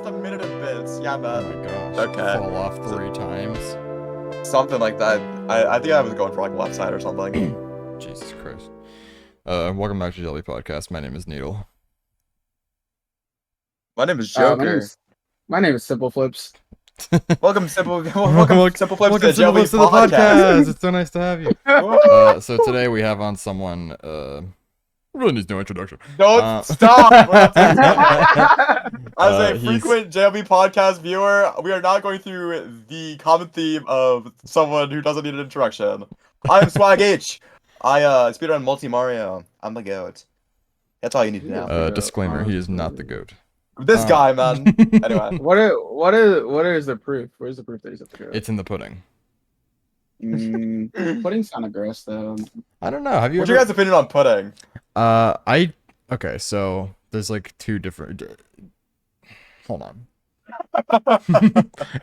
lost a minute and bits. Yeah, Oh man. my gosh. Okay. Fall off 3 times. Something like that. I think I was going for like left side or something. Jesus Christ. Welcome back to JLB Podcast. My name is Needle. My name is Joker. My name is Simple Flips. Welcome Simple Flips Welcome to the to JLB the Podcast. podcast. It's so nice to have you. So today we have on someone really needs no introduction. Don't stop! As a he's- frequent JLB Podcast viewer, we are not going through the common theme of someone who doesn't need an introduction. I'm SwaGh. I speedrun Multi Mario. I'm the GOAT. That's all you need to know. Disclaimer: he is not the goat. This guy, man. Anyway. What is the proof? Where's the proof that he's at the goat? It's in the pudding. Pudding's kind of gross though. I don't know. Have you? What's ever... your guys' opinion on pudding? Okay. So there's like 2 different. Hold on.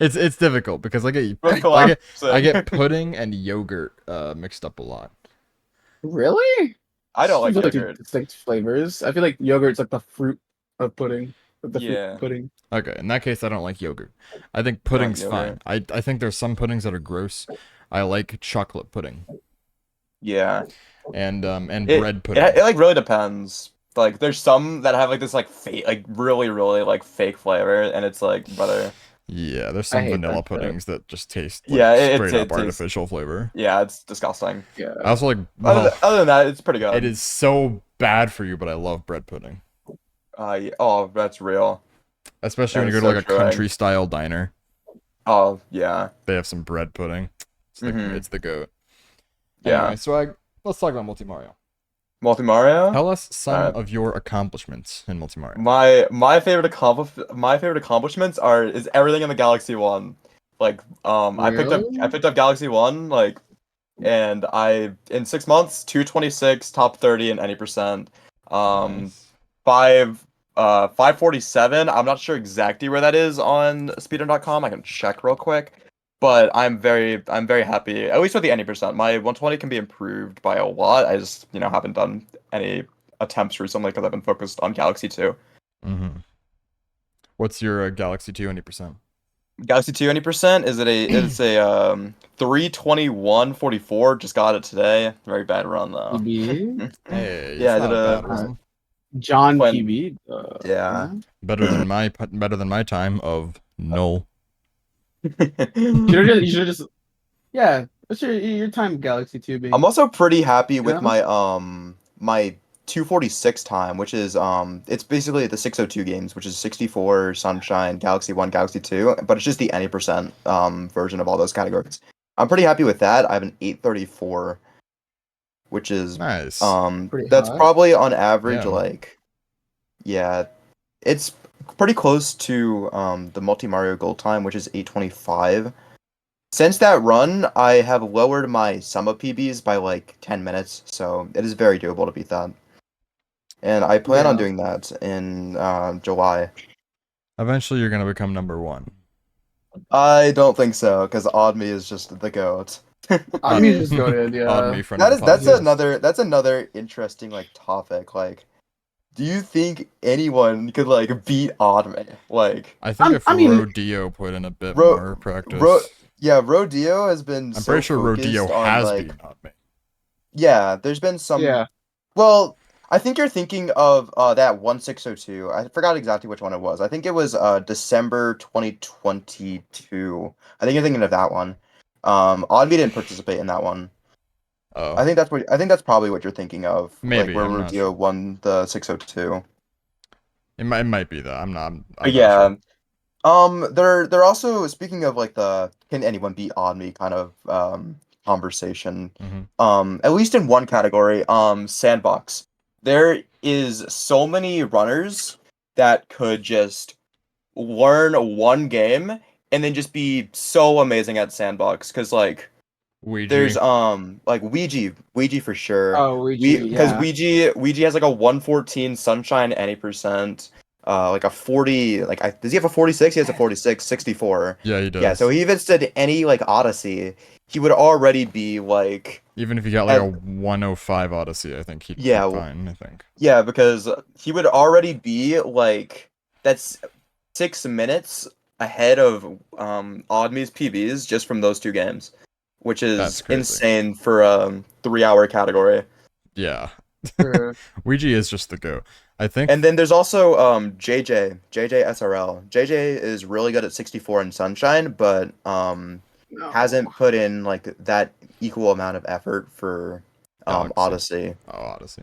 it's difficult because I get pudding and yogurt mixed up a lot. Really? I don't like Those are yogurt. distinct flavors. I feel like yogurt's like the fruit of pudding. The Yeah. fruit pudding. Okay, in that case, I don't like yogurt. I think pudding's fine. yogurt. I think there's some puddings that are gross. I like chocolate pudding Yeah. and bread pudding. It like really depends. Like there's some that have like this like fake, like really like fake flavor, and it's like brother. Yeah, there's I some hate vanilla that shit. puddings that just taste like Yeah, it straight up tastes- artificial flavor. Yeah, it's disgusting. Yeah. I also like. Other than that, it's pretty good. It is so bad for you, but I love bread pudding, Yeah. Oh, that's real. especially when That you is go to like so a true. country style diner. Oh yeah. They have some bread pudding. It's the goat. Yeah. Anyway, so let's talk about Multi Mario. Multi Mario. Tell us some Alright. of your accomplishments in Multi Mario. My favorite accomplishments is everything in the Galaxy One. Like I Really? picked up Galaxy One like, and I in 6 months 226 top 30 in any percent. Nice. 547. I'm not sure exactly where that is on speedrun.com. I can check real quick. But I'm very happy, at least with the any percent. My 120 can be improved by a lot. I just, haven't done any attempts recently because I've been focused on Galaxy 2. Mm-hmm. What's your Galaxy 2 any%? Galaxy 2 any percent is it's a 321.44. Just got it today. Very bad run though. PB? Hey, Yeah, it's I not did a a- bad one. John When- PB. Yeah. Better than my time of null. You should just. Yeah. What's your time Galaxy 2 being? I'm also pretty happy with Yeah. my 246 time, which is it's basically the 602 games, which is 64, Sunshine, Galaxy 1, Galaxy 2, but it's just the any percent version of all those categories. I'm pretty happy with that. I have an 834, which is Nice. Pretty that's high. probably on average Yeah. it's pretty close to the Multi Mario Gold time, which is 825. Since that run, I have lowered my sum of PBs by like 10 minutes, so it is very doable to beat that. And I plan on Yeah. doing that in July. Eventually, you're gonna become number 1. I don't think so, because Oddme is just the GOAT. I mean, just go ahead. Yeah. On me from That's podcast. that's another interesting like topic. Like, do you think anyone could like beat Oddme? Like, I think if I mean- Rodeo put in a bit Ro- more practice, yeah, Rodeo has been. I'm so pretty sure Rodeo focused on, has like, beaten on me. Yeah, there's been some. Yeah. Well, I think you're thinking of that 1602. I forgot exactly which one it was. I think it was December 2022. I think you're thinking of that one. Oddme didn't participate in that one. Oh, I think that's probably what you're thinking of. Maybe, like, where I'm not Rodeo won the 602. it might be that. I'm not Yeah. sure. They're also speaking of like the can anyone beat Oddme kind of conversation. Mhm. At least in one category, sandbox. There is so many runners that could just learn one game and then just be so amazing at sandbox. Cause like Ouija. there's like Ouija for sure. Oh, Because yeah. Ouija has like a 114 Sunshine any percent. Like a 40, does he have a 46? He has a 46, 64. Yeah, he does. Yeah, so he even said any like Odyssey, he would already be like, even if he got like a 105 Odyssey, I think he'd be Yeah, fine. I think. yeah, because he would already be like, that's 6 minutes ahead of Oddme's PBs just from those 2 games, which That's is crazy. insane for a 3-hour category. Yeah. Sure. Ouija is just the go. I think. And then there's also JJ SRL. JJ is really good at 64 in Sunshine, but No. hasn't put in like that equal amount of effort for Galaxy. Odyssey. Oh, Odyssey.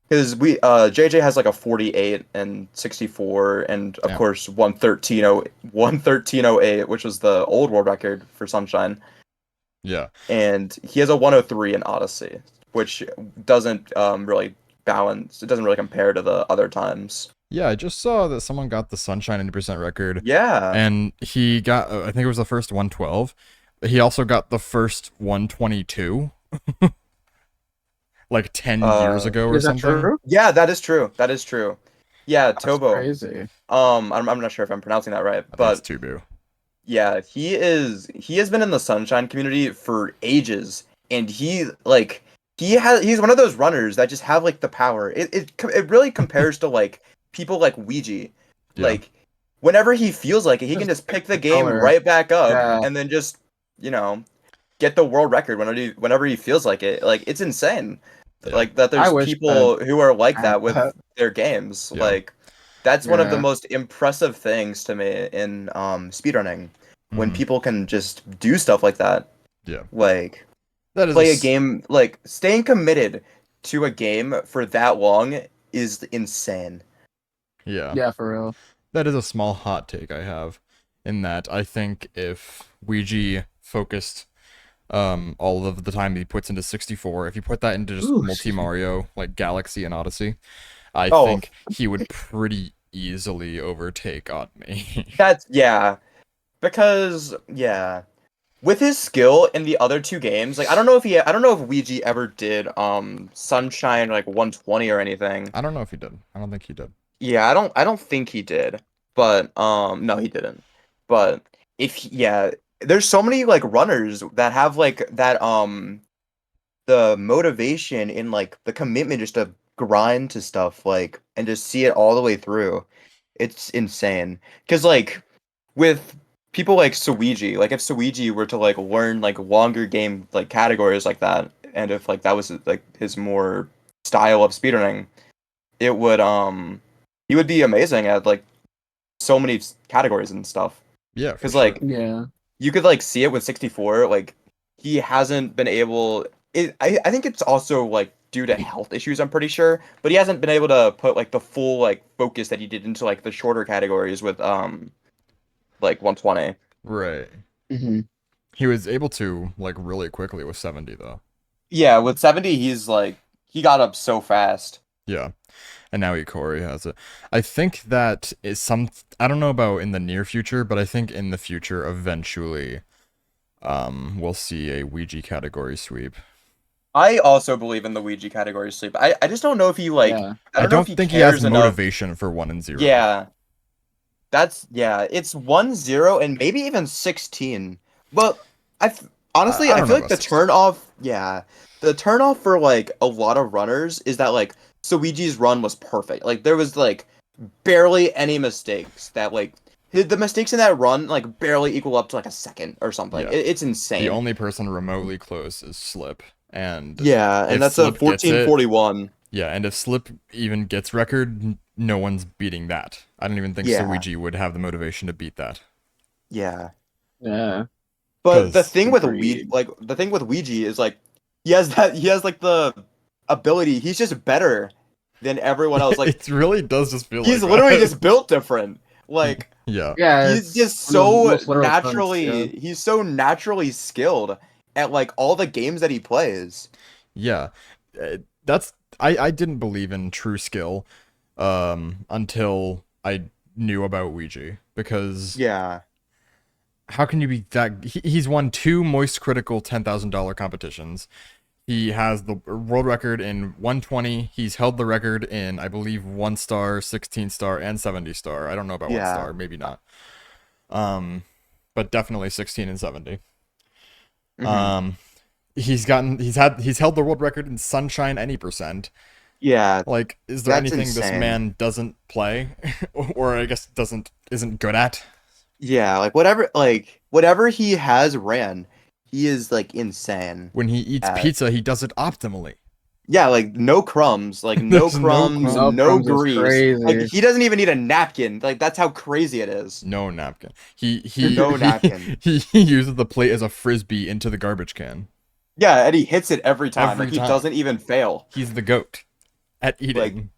Because we JJ has like a 48 and 64 and of Yeah. course 113.08, which was the old world record for Sunshine. Yeah. And he has a 103 in Odyssey, which doesn't really balance. It doesn't really compare to the other times. Yeah, I just saw that someone got the Sunshine 80% record. Yeah. And he got, I think it was the first 112. He also got the first 122. Like 10 years ago or Is that something. true? Yeah, that is true. That is true. Yeah, That's Tobo. crazy. I'm not sure if I'm pronouncing that right, I think but it's Tubu. yeah, he has been in the Sunshine community for ages, and he's one of those runners that just have like the power. It really compares to like people like Ouija. Yeah. Like whenever he feels like it, he can Just just pick the game color. right back up Yeah. and then just, get the world record whenever he feels like it. Like it's insane. Yeah. Like that I there's wish people who are like I that had with that. their games. Yeah. Like that's one of the Yeah. most impressive things to me in speedrunning. When Mhm. people can just do stuff like that. Yeah. Like That is play a game, like staying committed to a game for that long is insane. Yeah. Yeah, for real. That is a small hot take I have, in that I think if Ouija focused all of the time he puts into 64, if you put that into just Ooh, multi-Mario, like Galaxy and Odyssey, I Oh. think he would pretty easily overtake Oddme. That's because with his skill in the other 2 games, like I don't know if Ouija ever did Sunshine like 120 or anything. I don't know if he did. I don't think he did. Yeah, I don't think he did. But no, he didn't. But there's so many like runners that have like that the motivation in like the commitment just to grind to stuff like and just see it all the way through. It's insane. Cuz like with people like SwaGh, like if SwaGh were to like learn like longer game like categories like that, and if like that was like his more style of speedrunning, it would he would be amazing at like so many categories and stuff. Yeah, Because for like sure. Yeah. you could like see it with 64, like he hasn't been able. I think it's also like due to health issues, I'm pretty sure, but he hasn't been able to put like the full like focus that he did into like the shorter categories with like 120. Right. Mm-hmm. He was able to like really quickly with 70 though. Yeah, with 70, he's like he got up so fast. Yeah. And now Ikori has it. I think that is I don't know about in the near future, but I think in the future eventually we'll see a Ouija category sweep. I also believe in the Ouija category sleep. I just don't know if he like Yeah. I know don't if he think he has cares enough. motivation for 1 and 0. Yeah. It's 1-0 and maybe even 16. But honestly, I I don't feel know like the about 16. turnoff, the turnoff for like a lot of runners is that like Luigi's run was perfect. Like there was like barely any mistakes that like the mistakes in that run like barely equal up to like a second or something. Yeah. It's insane. The only person remotely close is Slip. And yeah, and if that's a Slip gets it- 1441. Yeah, and if Slip even gets record, no one's beating that. I don't even think Yeah. Luigi would have the motivation to beat that. Yeah. Yeah. But the 'Cause- thing with Agreed. Ouija is like he has like the ability. He's just better than everyone else. Like it really does just feel he's like literally that. just built different. Like Yeah. Yeah. he's just one of the so most literal terms, naturally yeah. he's so naturally skilled at like all the games that he plays. Yeah. I didn't believe in true skill until I knew about Ouija, because Yeah. how can you be that he's won 2 Moist Critical $10,000 competitions. He has the world record in 120. He's held the record in, I believe, 1 star, 16 star, and 70 star. I don't know about 1 Yeah. star, maybe not. But definitely 16 and 70. Mhm. He's held the world record in Sunshine any percent. Yeah, Like, is there that's anything this insane. man doesn't play, or I guess isn't good at? Yeah, like whatever he has ran, he is like insane When he eats at. pizza, he does it optimally. Yeah, like no crumbs, There's no No no crumbs is grease. Like crazy. he doesn't even need a napkin. Like that's how crazy it is. No napkin. He No napkin. he uses the plate as a frisbee into the garbage can. Yeah, and he hits it every time. Every Like he time. doesn't even fail. He's the goat at Like eating.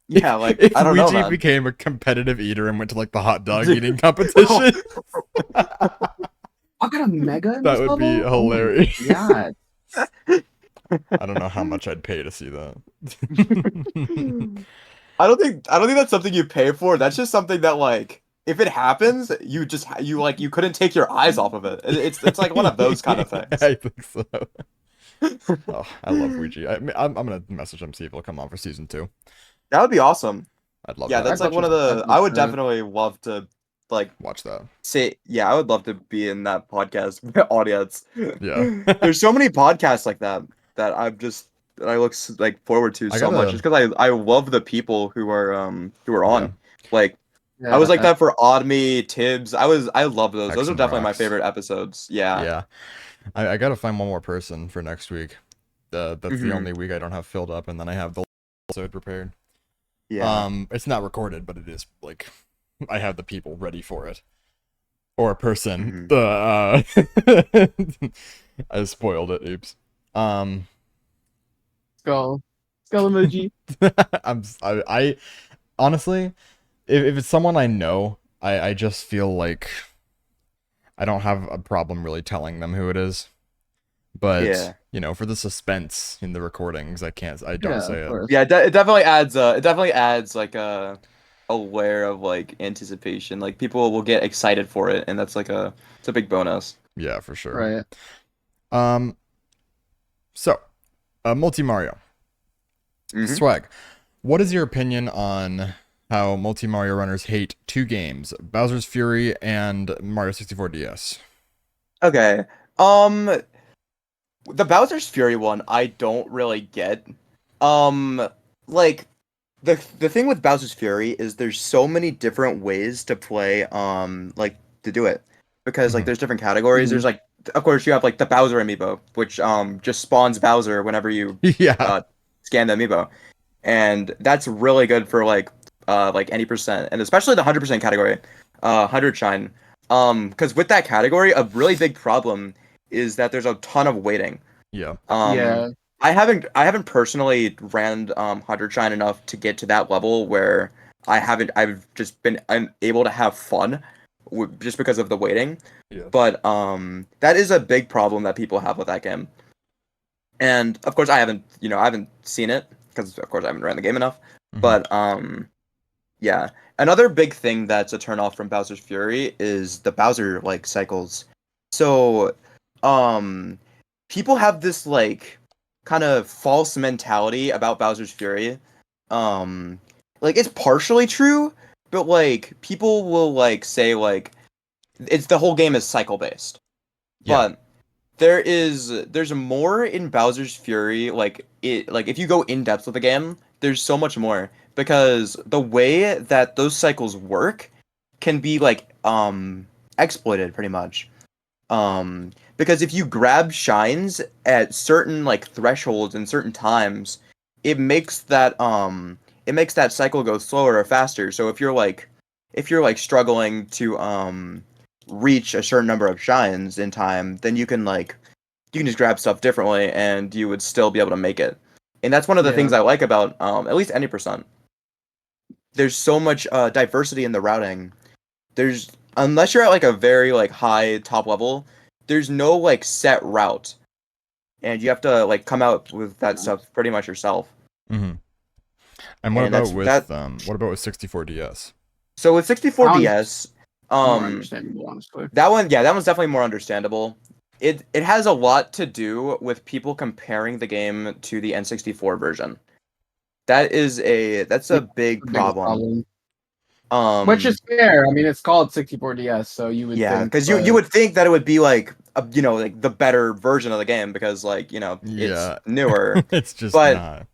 yeah, like If I don't know, Ouija man. became a competitive eater and went to like the hot dog Dude. eating competition, I got a mega in that this would be level? Oh my hilarious. God. I don't know how much I'd pay to see that. I don't think that's something you pay for. That's just something that like if it happens, you couldn't take your eyes off of it. It's like one of those kind of things. I think so. Oh, I love Ouija. I'm gonna message him, see if he'll come on for season 2. That would be awesome. I'd love Yeah, that. that's I'd like one of watch it. the I'd I watch would it. definitely love to like Watch that. say yeah, I would love to be in that podcast audience. Yeah. There's so many podcasts like that that that I look like forward to I so much gotta. just because I love the people who are Yeah. on. Like I was like that for Odd Me, Tibbs. I love those. X Those are and definitely my Rocks. favorite episodes. Yeah. Yeah. I gotta find one more person for next week. That's the Mhm. only week I don't have filled up, and then I have the episode prepared. Yeah. It's not recorded, but it is like I have the people ready for it. Or a person. I spoiled it. Oops. Skull. Skull emoji. I honestly, if it's someone I know, I just feel like I don't have a problem really telling them who it is. But Yeah. you know, for the suspense in the recordings, I don't Yeah, say of it. course. Yeah, it definitely adds like a layer of like anticipation. Like people will get excited for it, and that's like it's a big bonus. Yeah, for sure. Right. So, Multi Mario. Mhm. SwaGh, what is your opinion on how Multi Mario runners hate 2 games, Bowser's Fury and Mario 64 DS? Okay. The Bowser's Fury one I don't really get. Like the thing with Bowser's Fury is there's so many different ways to play like to do it. Because like Mhm. there's different categories. There's like of course you have like the Bowser amiibo, which just spawns Bowser whenever you Yeah. scan the amiibo. And that's really good for like any percent and especially the 100% category. 100 shine. Because with that category, a really big problem is that there's a ton of waiting. Yeah. Yeah. I haven't personally ran 100 shine enough to get to that level where I've just been unable to have fun just because of the waiting. Yeah. But that is a big problem that people have with that game. And of course I haven't seen it because of course I haven't ran the game enough. Mhm. But yeah. Another big thing that's a turn off from Bowser's Fury is the Bowser like cycles. So people have this like kind of false mentality about Bowser's Fury. Like it's partially true, but like people will like say like it's the whole game is cycle based. Yeah. But there's more in Bowser's Fury like if you go in depth with the game, there's so much more because the way that those cycles work can be like exploited pretty much. Because if you grab shines at certain like thresholds and certain times, it makes that cycle go slower or faster. So if you're like struggling to reach a certain number of shines in time, then you can just grab stuff differently and you would still be able to make it. And that's one of the Yeah. things I like about at least any percent. There's so much diversity in the routing. There's unless you're at like a very like high top level, there's no like set route. And you have to like come out with that stuff pretty much yourself. Mm-hmm. And what And about that's with that what about with 64 DS? so with 64 Sounds DS, More understandable, honestly. that one's definitely more understandable. It has a lot to do with people comparing the game to the N64 version. That's a big The biggest problem. Which is fair. I mean, it's called 64DS, so you would Yeah, think. because you would think that it would be like like the better version of the game because like Yeah. it's newer. It's just But not.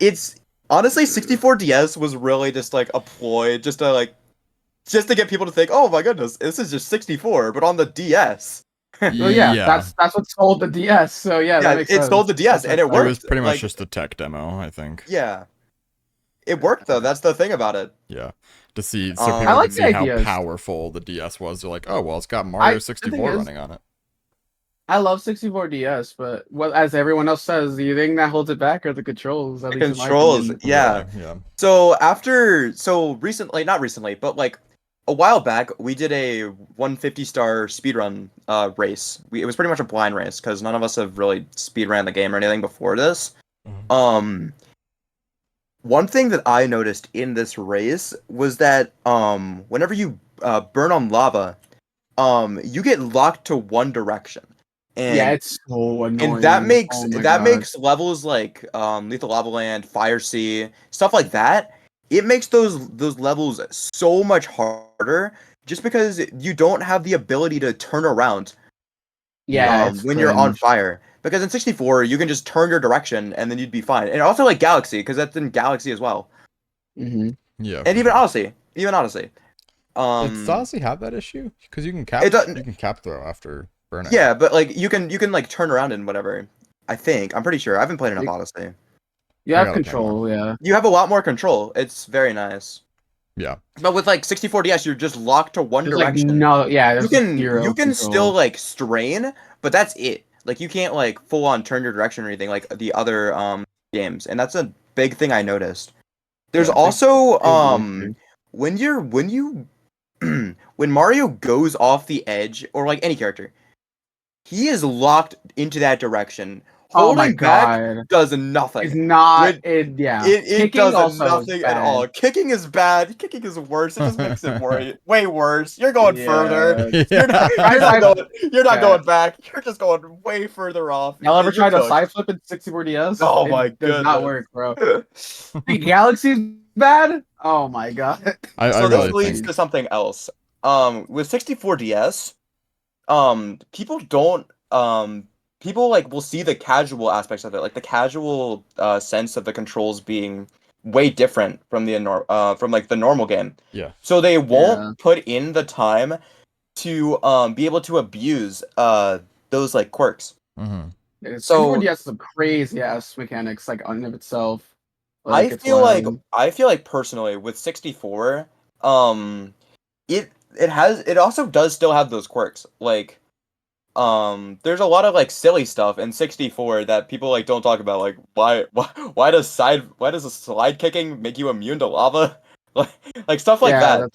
it's honestly 64DS was really just like a ploy just to get people to think, oh my goodness, this is just 64, but on the DS. Well, yeah, that's what sold the DS. So yeah, that makes it sense. sold the DS, and it It worked. was pretty much like, just a tech demo, I think. Yeah, it worked though. That's the thing about it. Yeah, to see so I people like could the see how ideas. powerful the DS was. They're like, oh well, it's got Mario 64 running on it. I love 64DS, but as everyone else says, the thing that holds it back are the controls. At The least in my controls, opinion. yeah. Yeah. So recently, not recently, but like a while back, we did a 150-star speedrun race. It was pretty much a blind race because none of us have really speedran the game or anything before this. Mhm. One thing that I noticed in this race was that whenever you burn on lava, you get locked to one direction. And Yeah, it's so annoying. and that makes Oh my God. levels like Lethal Lava Land, Fire Sea, stuff like that. It makes those levels so much harder just because you don't have the ability to turn around Yeah, it's when you're on cringe. fire. Because in 64 you can just turn your direction and then you'd be fine. And also like Galaxy, because that's in Galaxy as well. Mm-hmm. Yeah. And even Odyssey. Does Odyssey have that issue? Because you can cap throw after burnout. Yeah, but like you can like turn around and whatever. I think. I'm pretty sure. I haven't played enough Odyssey. You have control, yeah. You have a lot more control. It's very nice. Yeah. But with like 64DS, you're just locked to one direction. Like, no, yeah, you can still like strain, but that's it. Like you can't like full on turn your direction or anything like the other games. And that's a big thing I noticed. There's also when when Mario goes off the edge, or like any character, he is locked into that direction. Holding back does nothing. It's not. Yeah. It does nothing at all. Kicking is bad. Kicking is worse. It just makes it way worse. You're going further. You're not going back. You're just going way further off. Y'all ever tried a side flip in 64DS? Oh my god, does not work, bro. The Galaxy's bad. Oh my god. So this leads to something else. With 64DS, people don't people like will see the casual aspects of it, like the casual sense of the controls being way different from the from like the normal game. Yeah. So they won't put in the time to be able to abuse those like quirks. Mm-hmm. So 64DS has some crazy ass mechanics like on of itself. Like, I feel like personally with 64, it also does still have those quirks. Like there's a lot of like silly stuff in 64 that people like don't talk about, like why does a slide kicking make you immune to lava? like stuff like that.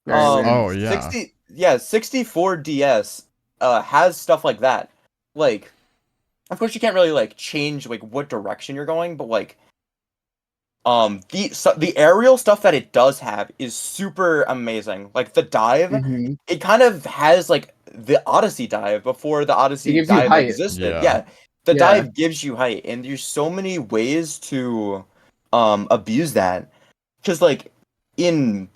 Oh yeah. 64 DS has stuff like that. Like of course you can't really like change like what direction you're going, but like the aerial stuff that it does have is super amazing. Like the dive, it kind of has like the Odyssey dive before the Odyssey dive existed. Yeah. The dive gives you height, and there's so many ways to abuse that. Because like in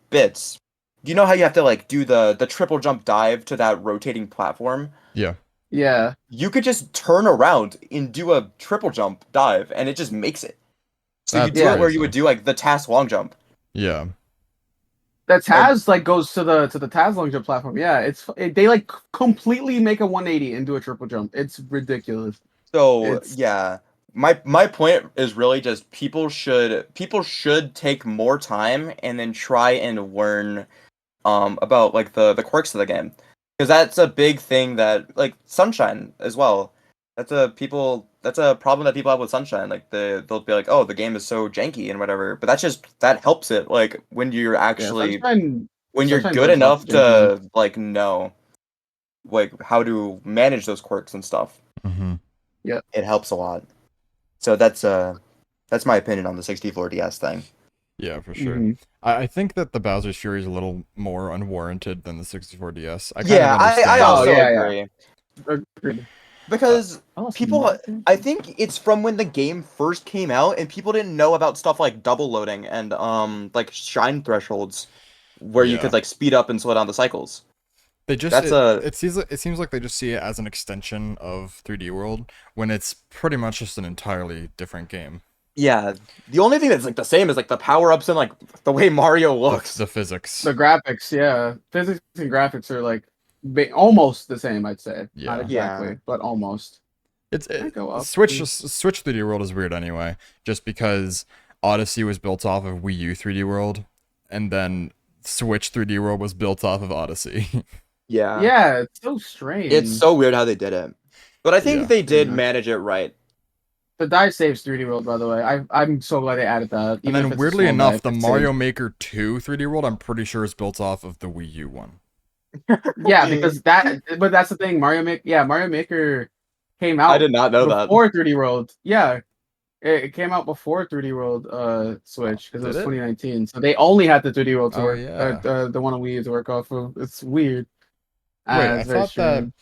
bits, you know how you have to like do the triple jump dive to that rotating platform? Yeah. Yeah. You could just turn around and do a triple jump dive, and it just makes it. So you do it where you would do like the TAS long jump. Yeah. The TAS like goes to the TAS long jump platform. Yeah, they like completely make a 180 and do a triple jump. It's ridiculous. So yeah, my point is really just people should take more time and then try and learn about like the quirks of the game, because that's a big thing that like Sunshine as well. That's a problem that people have with Sunshine. Like they'll be like, oh, the game is so janky and whatever. But that helps it. Like when you're actually when you're good enough to like know like how to manage those quirks and stuff. Yeah, it helps a lot. So that's my opinion on the 64DS thing. Yeah, for sure. I think that the Bowser's Fury is a little more unwarranted than the 64DS. I also agree. Agreed. Because people, I think it's from when the game first came out, and people didn't know about stuff like double loading and like shine thresholds, where you could like speed up and slow down the cycles. They just That's it seems like they just see it as an extension of 3D World when it's pretty much just an entirely different game. yeah. The only thing that's like the same is like the power-ups and like the way Mario looks. The physics. The graphics, yeah, physics and graphics are like almost the same. I'd say Yeah. not exactly, Yeah. but almost. Go up. Switch 3D World is weird anyway, just because Odyssey was built off of Wii U 3D World, and then Switch 3D World was built off of Odyssey. Yeah. Yeah, it's so strange. It's so weird how they did it. But I think Yeah. they did Yeah. manage it right. The dive saves 3D World, by the way. I'm so glad they added that. And then weirdly enough, the Mario Maker 2 3D World, I'm pretty sure is built off of the Wii U one. Yeah, because but that's the thing. Mario Maker came out. I did not know that. Before 3D World. Yeah, it came out before 3D World Switch because it was Did it? 2019. So they only had the 3D World to Oh, work. yeah. The one on Wii U to work off of. It's weird. Wait, I it's very thought that. strange.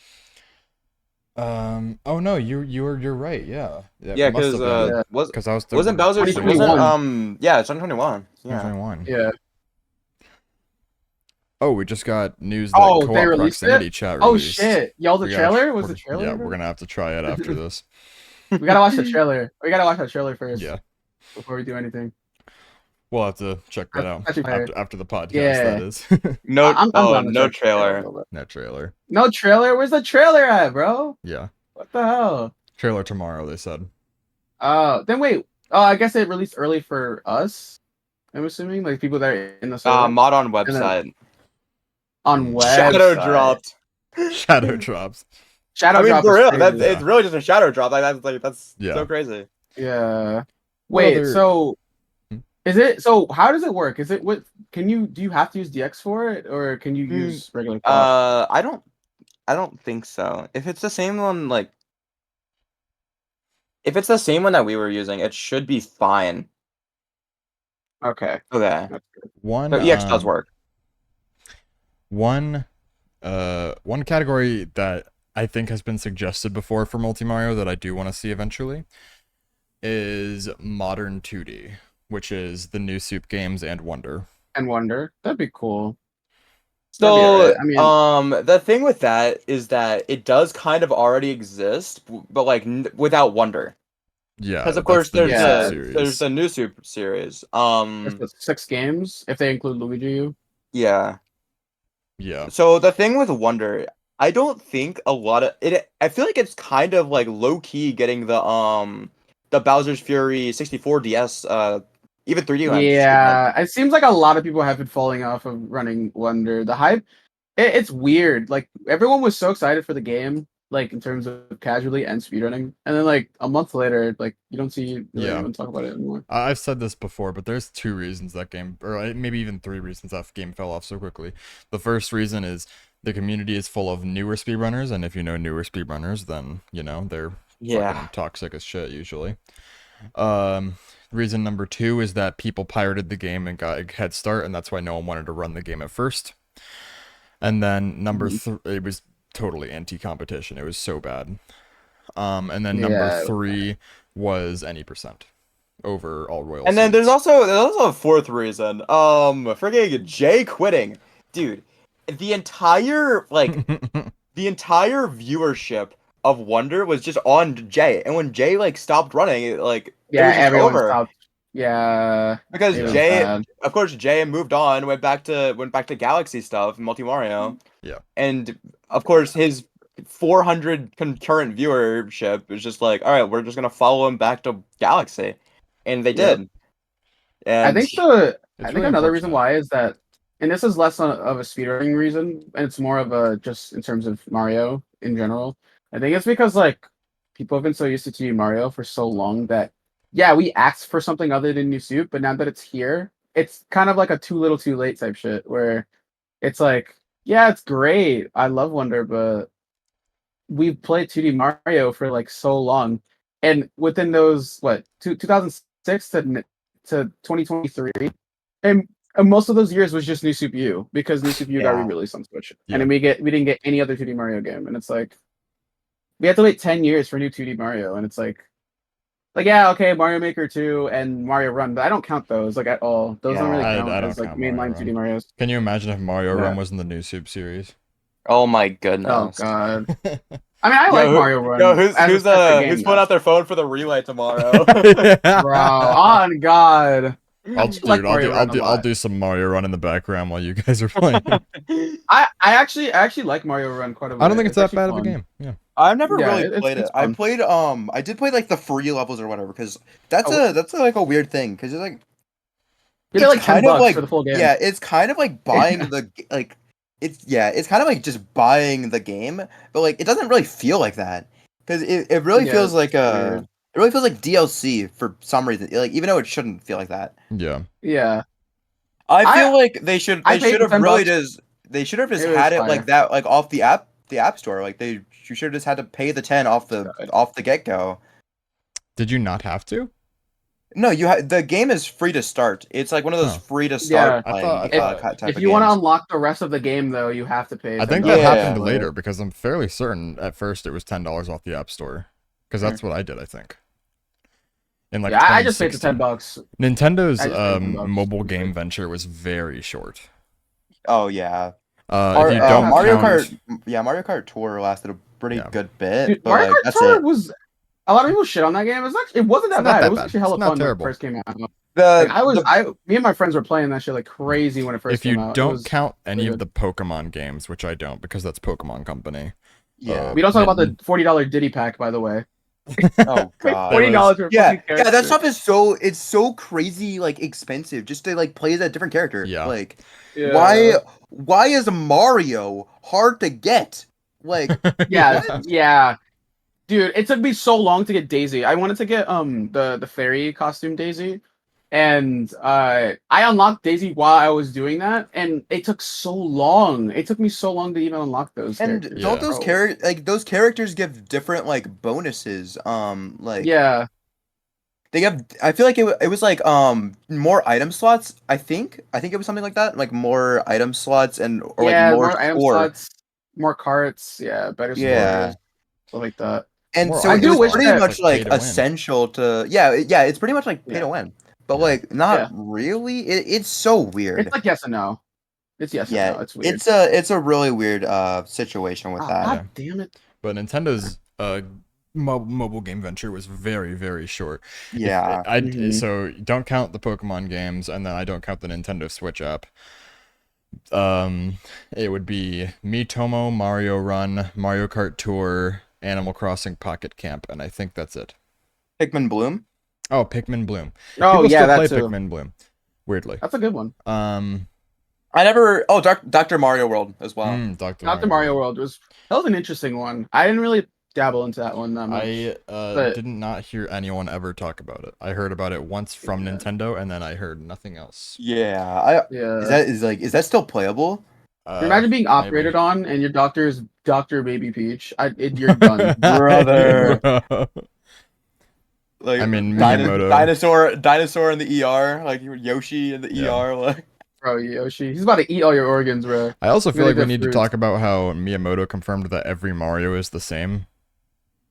Oh no, you're right. Yeah. Yeah, it must have been, Yeah. because I was wasn't Bowser 2021. yeah, it's 2021. Yeah. 2021. Yeah. Oh, we just got news that Oh, they Co-op released Proximity it? Chat Oh released. shit! Y'all, the We trailer was we're- the trailer. Yeah, we're gonna have to try it after this. We gotta watch the trailer. We gotta watch that trailer first. Yeah, Before we do anything. we'll have to check that out Actually, after the podcast. Yeah. That is No, I'm down to no check the trailer a trailer. little bit. that trailer. No trailer. Where's the trailer at, bro? Yeah, What the hell? trailer tomorrow. They said. Then wait. Oh, I guess it released early for us. I'm assuming like people that are in the server Mod on website. on web. Shadow dropped. Shadow drops. Shadow I mean, drop for is real, crazy. it's really just a shadow drop. That's Yeah. so crazy. Yeah. What Wait. other- So, Hmm? is it? So, how does it work? Is it what? Do you have to use DX for it, or can you Hmm. use regular? Pop? I don't think so. If it's the same one, like, if it's the same one that we were using, it should be fine. Okay. Okay. That's good. One So EX does work. One category that I think has been suggested before for Multi Mario that I do want to see eventually is modern 2D, which is the new Soup games and Wonder. And Wonder. That'd be cool. So, That'd be alright. the thing with that is that it does kind of already exist, but like without Wonder. Yeah, Because of that's course the new new Soup series. there's the new Super series. There's the 6 games if they include Luigi U. Yeah. Yeah. So the thing with Wonder, I don't think a lot of it. I feel like it's kind of like low key getting the Bowser's Fury 64 DS even 3D ones. Yeah, it seems like a lot of people have been falling off of running Wonder. The hype, it's weird. Like everyone was so excited for the game, like in terms of casually and speedrunning, and then like a month later, like you don't see really anyone talk about it anymore. I've said this before, but there's 2 reasons that game, or maybe even 3 reasons that game fell off so quickly. The first reason is the community is full of newer speedrunners, and if you know newer speedrunners, then you know they're fucking toxic as shit usually. Reason number 2 is that people pirated the game and got a head start, and that's why no one wanted to run the game at first. And then number 3, it was totally anti-competition. It was so bad. And then number 3 was any percent over all royal. And then seeds. there's also a fourth reason. Freaking Jay quitting, dude. The entire the entire viewership of Wonder was just on Jay, and when Jay like stopped running, it was just everyone over. stopped. Yeah, Because it was Jay, bad. of course, Jay moved on, went back to Galaxy stuff, Multi Mario. Yeah. And of course, his 400 concurrent viewership is just like, all right, we're just gonna follow him back to Galaxy, and they Yep. did. And I think really another reason unfortunate. why is that, and this is less of a speedrunning reason, and it's more of a just in terms of Mario in general. I think it's because like people have been so used to 2D Mario for so long that we asked for something other than New Soup, but now that it's here, it's kind of like a too little too late type shit where it's like, yeah, it's great. I love Wonder, but we've played 2D Mario for like so long. And within those 2006 to 2023, and most of those years was just New Soup U because New Soup U got Yeah. re-released on Switch. Yeah. And then we didn't get any other 2D Mario game. And it's like we had to wait 10 years for new 2D Mario, and it's like yeah, okay, Mario Maker 2 and Mario Run, but I don't count those like at all. Those don't really Yeah, count I don't as like count Mario mainline Run. 2D Marios. Can you imagine if Mario Yeah. Run was in the new Soup series? Oh my Oh goodness. god. I mean, I like Mario Run. Yo, who's as a separate game, who's though. pulling out their phone for the relay tomorrow? Bro, on God. I'll actually like Mario Run a I'll lot. do some Mario Run in the background while you guys are playing. I actually like Mario Run quite a bit. I don't think it's that actually bad of a fun. game. Yeah. I've never Yeah, really played it. it's I fun. played I did play like the free levels or whatever because that's Oh. like a weird thing because it's like You pay it's like 10 kind of bucks like for the full game. yeah, it's kind of like buying like it's kind of like just buying the game, but like it doesn't really feel like that because it really Yeah, feels like it's weird. it really feels like DLC for some reason. Like even though it shouldn't feel like that. Yeah. Yeah. I feel like they should I paid the have 10 really bucks. they should have just It was had it fire. like that like off the app store. Like you should have just had to pay the 10 off the get-go. Did you not have to? No, the game is free to start. It's like one of those Oh. free to start I like thought- type If of you want to games. unlock the rest of the game, though, you have to pay. I think $10 that Yeah. happened for it. later because I'm fairly certain at first it was $10 off the App Store because that's what I did. I think. In like Yeah, I just paid the 2016. $10. Nintendo's I just paid $10. mobile game venture was very short. Oh yeah. If you don't Mario count, Kart, Mario Kart Tour lasted a pretty Yeah. good bit, Dude, but Mario like Kart that's Tour it. was. A lot of people shit on that game. It wasn't that It's not bad. that It was bad. actually hella It's not fun terrible. when it first came out. The, Like, me and my friends were playing that shit like crazy when it first if came you out. It don't was count any really of the Pokemon games, which I don't because that's Pokemon Company. yeah. We don't talk about the $40 Diddy pack, by the way. Oh god. $40 for a Yeah, fucking yeah, character. that stuff is it's so crazy like expensive just to like play as a different character. Yeah. Like Yeah. why is Mario hard to get? Like Yeah, What? yeah. Dude, it took me so long to get Daisy. I wanted to get the fairy costume Daisy. And I unlocked Daisy while I was doing that, and it took so long. It took me so long to even unlock those and characters. don't Yeah. those characters give different like bonuses? Like Yeah. they have I feel like it was like more item slots, I think. I think it was something like that, like more item slots and or like Yeah, more more item score. slots, more carts, yeah, better Yeah. scores, stuff like that. And More so I it do was wish pretty that- much It's like like pay to win. essential to it's pretty much like pay to win. But Yeah. like not Yeah. really. It's so weird. It's like yes and no. It's yes Yeah, and no. It's weird. it's a really weird situation with Oh, that. God damn it. But Nintendo's mobile game venture was very, very short. Yeah. So don't count the Pokemon games, and then I don't count the Nintendo Switch app. It would be Miitomo, Mario Run, Mario Kart Tour, Animal Crossing Pocket Camp, and I think that's it. Pikmin Bloom. Oh, Pikmin Bloom. Oh People yeah, still play that too. Pikmin Bloom. Weirdly. That's a good one. I never Dr. Mario World as well. Dr. Not the Mario World that was an interesting one. I didn't really dabble into that one that much. I did not hear anyone ever talk about it. I heard about it once from Nintendo, and then I heard nothing else. Yeah. Yeah. Is that still playable? Imagine being operated on and your doctor is Dr. Baby Peach. You're done. Brother. Like I mean, dinosaur in the ER, like Yoshi in the Yeah. ER, like Bro, Yoshi. He's about to eat all your organs, bro. I also feel Really like we good need to fruits. talk about how Miyamoto confirmed that every Mario is the same.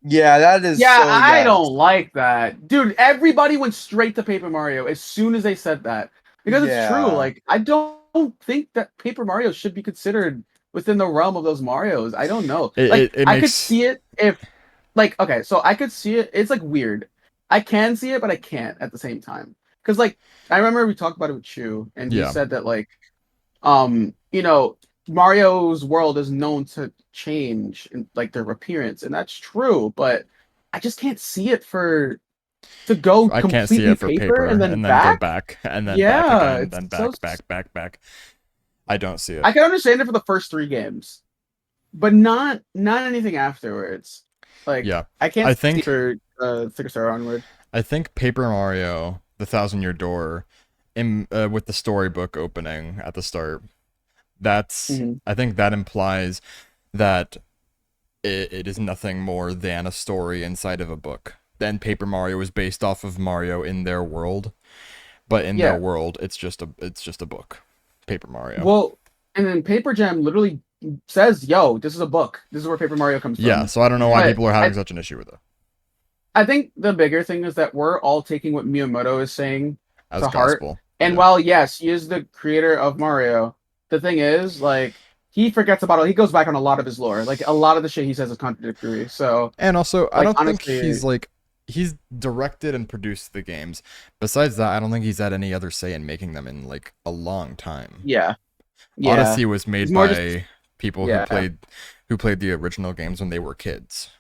yeah, that is. Yeah, so I yes. don't like that. Dude, everybody went straight to Paper Mario as soon as they said that. Because it's true. Yeah. Like, I don't think that Paper Mario should be considered within the realm of those Marios. I don't know. It I could makes- see it if, like, okay, so I could see it. It's like weird. I can see it, but I can't at the same time. Because, like, I remember we talked about it with Chu, and he Yeah. said that, like, Mario's world is known to change in like their appearance, and that's true, but I just can't see it to go I completely can't see it for paper and then go back. back and then Yeah, back again, it's then so back. I don't see it. I can understand it for the first 3 games, but not anything afterwards. Like, Yeah. I can't I see think- for Thicker Star onward. I think Paper Mario, The Thousand Year Door, with the storybook opening at the start, I think that implies that it is nothing more than a story inside of a book. Then Paper Mario is based off of Mario in their world, but in Yeah. their world, it's just a book. Paper Mario. Well, and then Paper Jam literally says, "Yo, this is a book. This is where Paper Mario comes from." Yeah, so I don't know why But people are having such an issue with it. I think the bigger thing is that we're all taking what Miyamoto is saying As to heart. gospel. And Yeah. while yes, he is the creator of Mario, the thing is, like, he forgets about it. He goes back on a lot of his lore. Like a lot of the shit he says is contradictory. So And also, I like, don't think honestly, he's directed and produced the games. Besides that, I don't think he's had any other say in making them in like a long time. yeah, Odyssey was he's made more by just people yeah, who played the original games when they were kids.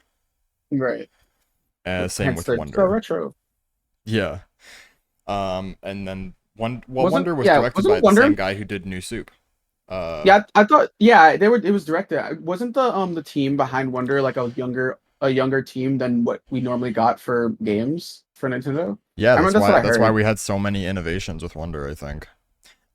right. Same Hence with the so Wonder. retro. Yeah. And then Wasn't Wonder was yeah directed wasn't by the Wonder same guy who did New Soup. Yeah, I thought yeah, they were it was directed. Wasn't the team behind Wonder like a younger team than what we normally got for games for Nintendo? Yeah, I remember that's what I that's why heard. we had so many innovations with Wonder, I think.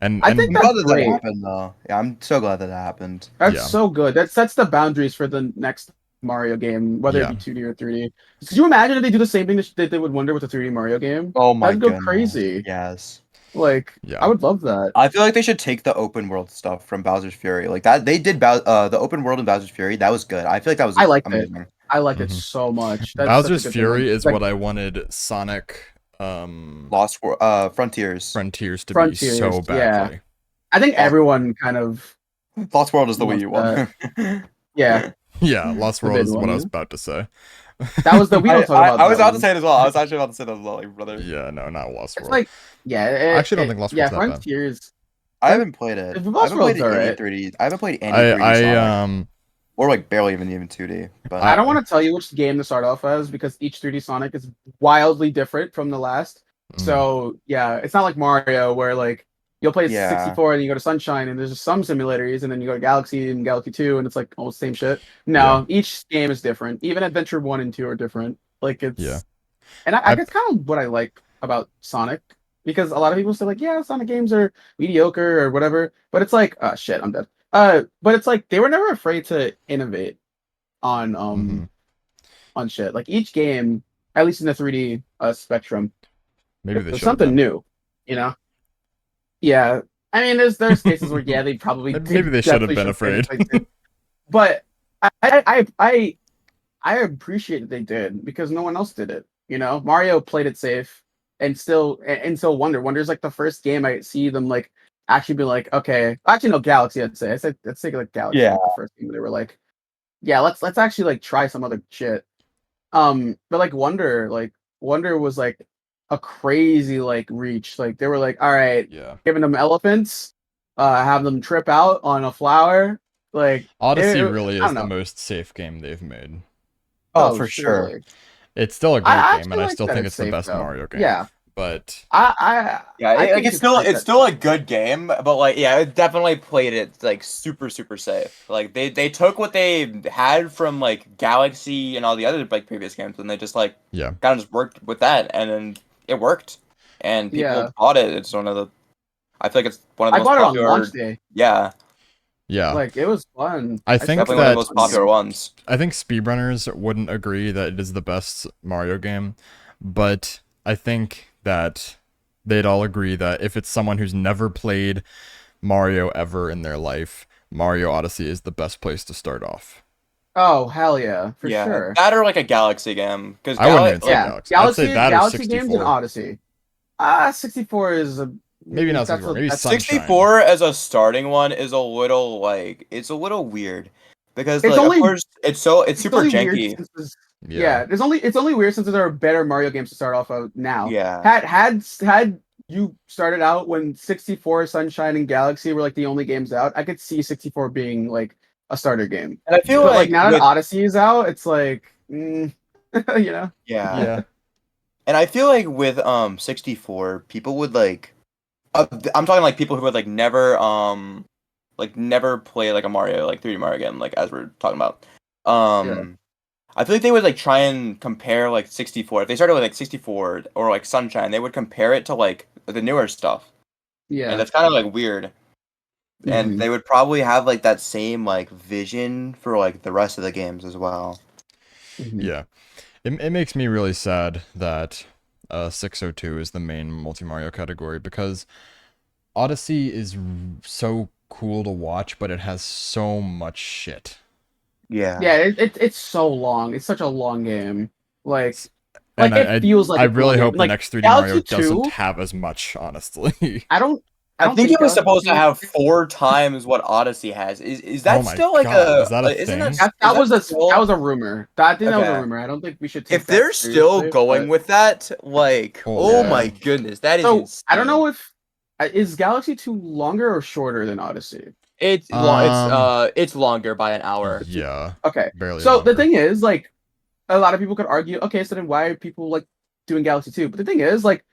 I think I'm that's glad that great. happened, though. Yeah, I'm so glad that happened. That's Yeah. so good. That sets the boundaries for the next Mario game, whether it Yeah. be 2D or 3D. Could you imagine if they do the same thing that they did with Wonder with a 3D Mario game? Oh my That'd go goodness. crazy. Yes. Like, Yeah. I would love that. I feel like they should take the open world stuff from Bowser's Fury. Like that they did the open world in Bowser's Fury. That was good. I feel like that was I liked it. amazing. I liked it Mhm. so much. That's such a Bowser's good Fury thing. is Like, what I wanted Sonic Frontiers. Frontiers to be Frontiers, so badly. I think Lost- everyone kind of Lost World is the Wii wants U one. yeah. Yeah, Lost The World big is what one, I was yeah. about to say. That was the we don't talk about I was that about to one. say it as well. I was actually about to say that as well, like, brother. Yeah, no, not Lost It's World. like yeah, I actually don't think Lost World's that bad. Frontiers. I haven't played it. If I Lost haven't played World's any alright. 3D. I haven't played any 3D I Sonic. Or like barely even 2D. But I don't want to tell you which game to start off as because each 3D Sonic is wildly different from the last. So yeah, it's not like Mario where like you'll play Yeah. 64 and you go to Sunshine and there's just some simulators and then you go to Galaxy and Galaxy 2 and it's like almost the same shit. No, each game is different. Even Adventure 1 and 2 are different. Like it's Yeah. And I guess kind of what I like about Sonic because a lot of people say like, yeah, Sonic games are mediocre or whatever, but it's like, oh shit, I'm dead. But it's like they were never afraid to innovate on on shit. Like each game, at least in the 3D spectrum, Maybe they there's should something new, you know? Yeah. I mean, there's cases where yeah, they probably Maybe they should have definitely been afraid. like, but I appreciate that they did because no one else did it. You know, Mario played it safe and still Wonder's like the first game I see them like actually be like, okay, actually no, Galaxy I'd say. Let's take like Galaxy Yeah. like, the first game where they were like, yeah, let's actually like try some other shit. But like Wonder was like a crazy like reach. Like they were like, all right, Yeah. giving them elephants, have them trip out on a flower. Like Odyssey really I is don't the know. most safe game they've made. Oh, for sure. surely. It's still a great I game, and actually I like still that think it's it's the safe, best though. Mario game. Yeah. But Yeah, I like think it's still that- a good game, but like yeah, it definitely played it like super safe. Like they took what they had from like Galaxy and all the other like previous games, and they just like yeah, kind of just worked with that, and then it worked, and people Yeah. bought it. It's one of the, I feel like it's one of the I most bought it on popular. launch day. Yeah, yeah. Like it was fun. I think definitely one of the that- most popular ones. I think speedrunners wouldn't agree that it is the best Mario game, but I think that they'd all agree that if it's someone who's never played Mario ever in their life, Mario Odyssey is the best place to start off. Oh hell yeah, for Yeah, sure. that or like a Galaxy game because I wouldn't even say Yeah, Galaxy. I'd say that or Galaxy games 64. and Odyssey. 64 is a Maybe not that's 64, a- maybe that's- Sunshine. 64 as a starting one is a little like it's a little weird because It's like only- of course it's super only weird janky. since it's- Yeah. it's only weird since there are better Mario games to start off of now. Yeah. Had you started out when 64, Sunshine, and Galaxy were like the only games out, I could see 64 being like a starter game. And I feel But like like now that with- Odyssey is out, it's like you know. yeah. Yeah. And I feel like with 64 people would like I'm talking like people who would like never play like a Mario like 3D Mario game like as we're talking about. I feel like they would like try and compare like 64. If they started with like 64 or like Sunshine, they would compare it to like the newer stuff. Yeah. And that's kind of like weird. Mhm. And they would probably have like that same like vision for like the rest of the games as well. Mhm. Yeah. It makes me really sad that 602 is the main multi-Mario category because Odyssey is so cool to watch, but it has so much shit. Yeah. Yeah, it's so long. It's such a long game. Like And it feels like I a really long hope game. the Like, next 3D Galaxy Mario 2? doesn't have as much, honestly. I don't I don't think it was Galaxy supposed to 2 have 4 times what Odyssey has. Is that Oh my still like God, a? is that a Isn't thing? that That is was still- that was a rumor. I think that was a Okay. rumor. I don't think we should take If that they're still seriously, going but- with that, like, Holy oh Yeah. my goodness, that is So insane. I don't know if is Galaxy 2 longer or shorter than Odyssey. It's it's longer by an hour. Yeah, Okay. barely. So longer. the thing is, like, a lot of people could argue, okay, so then why are people like doing Galaxy 2? But the thing is, like,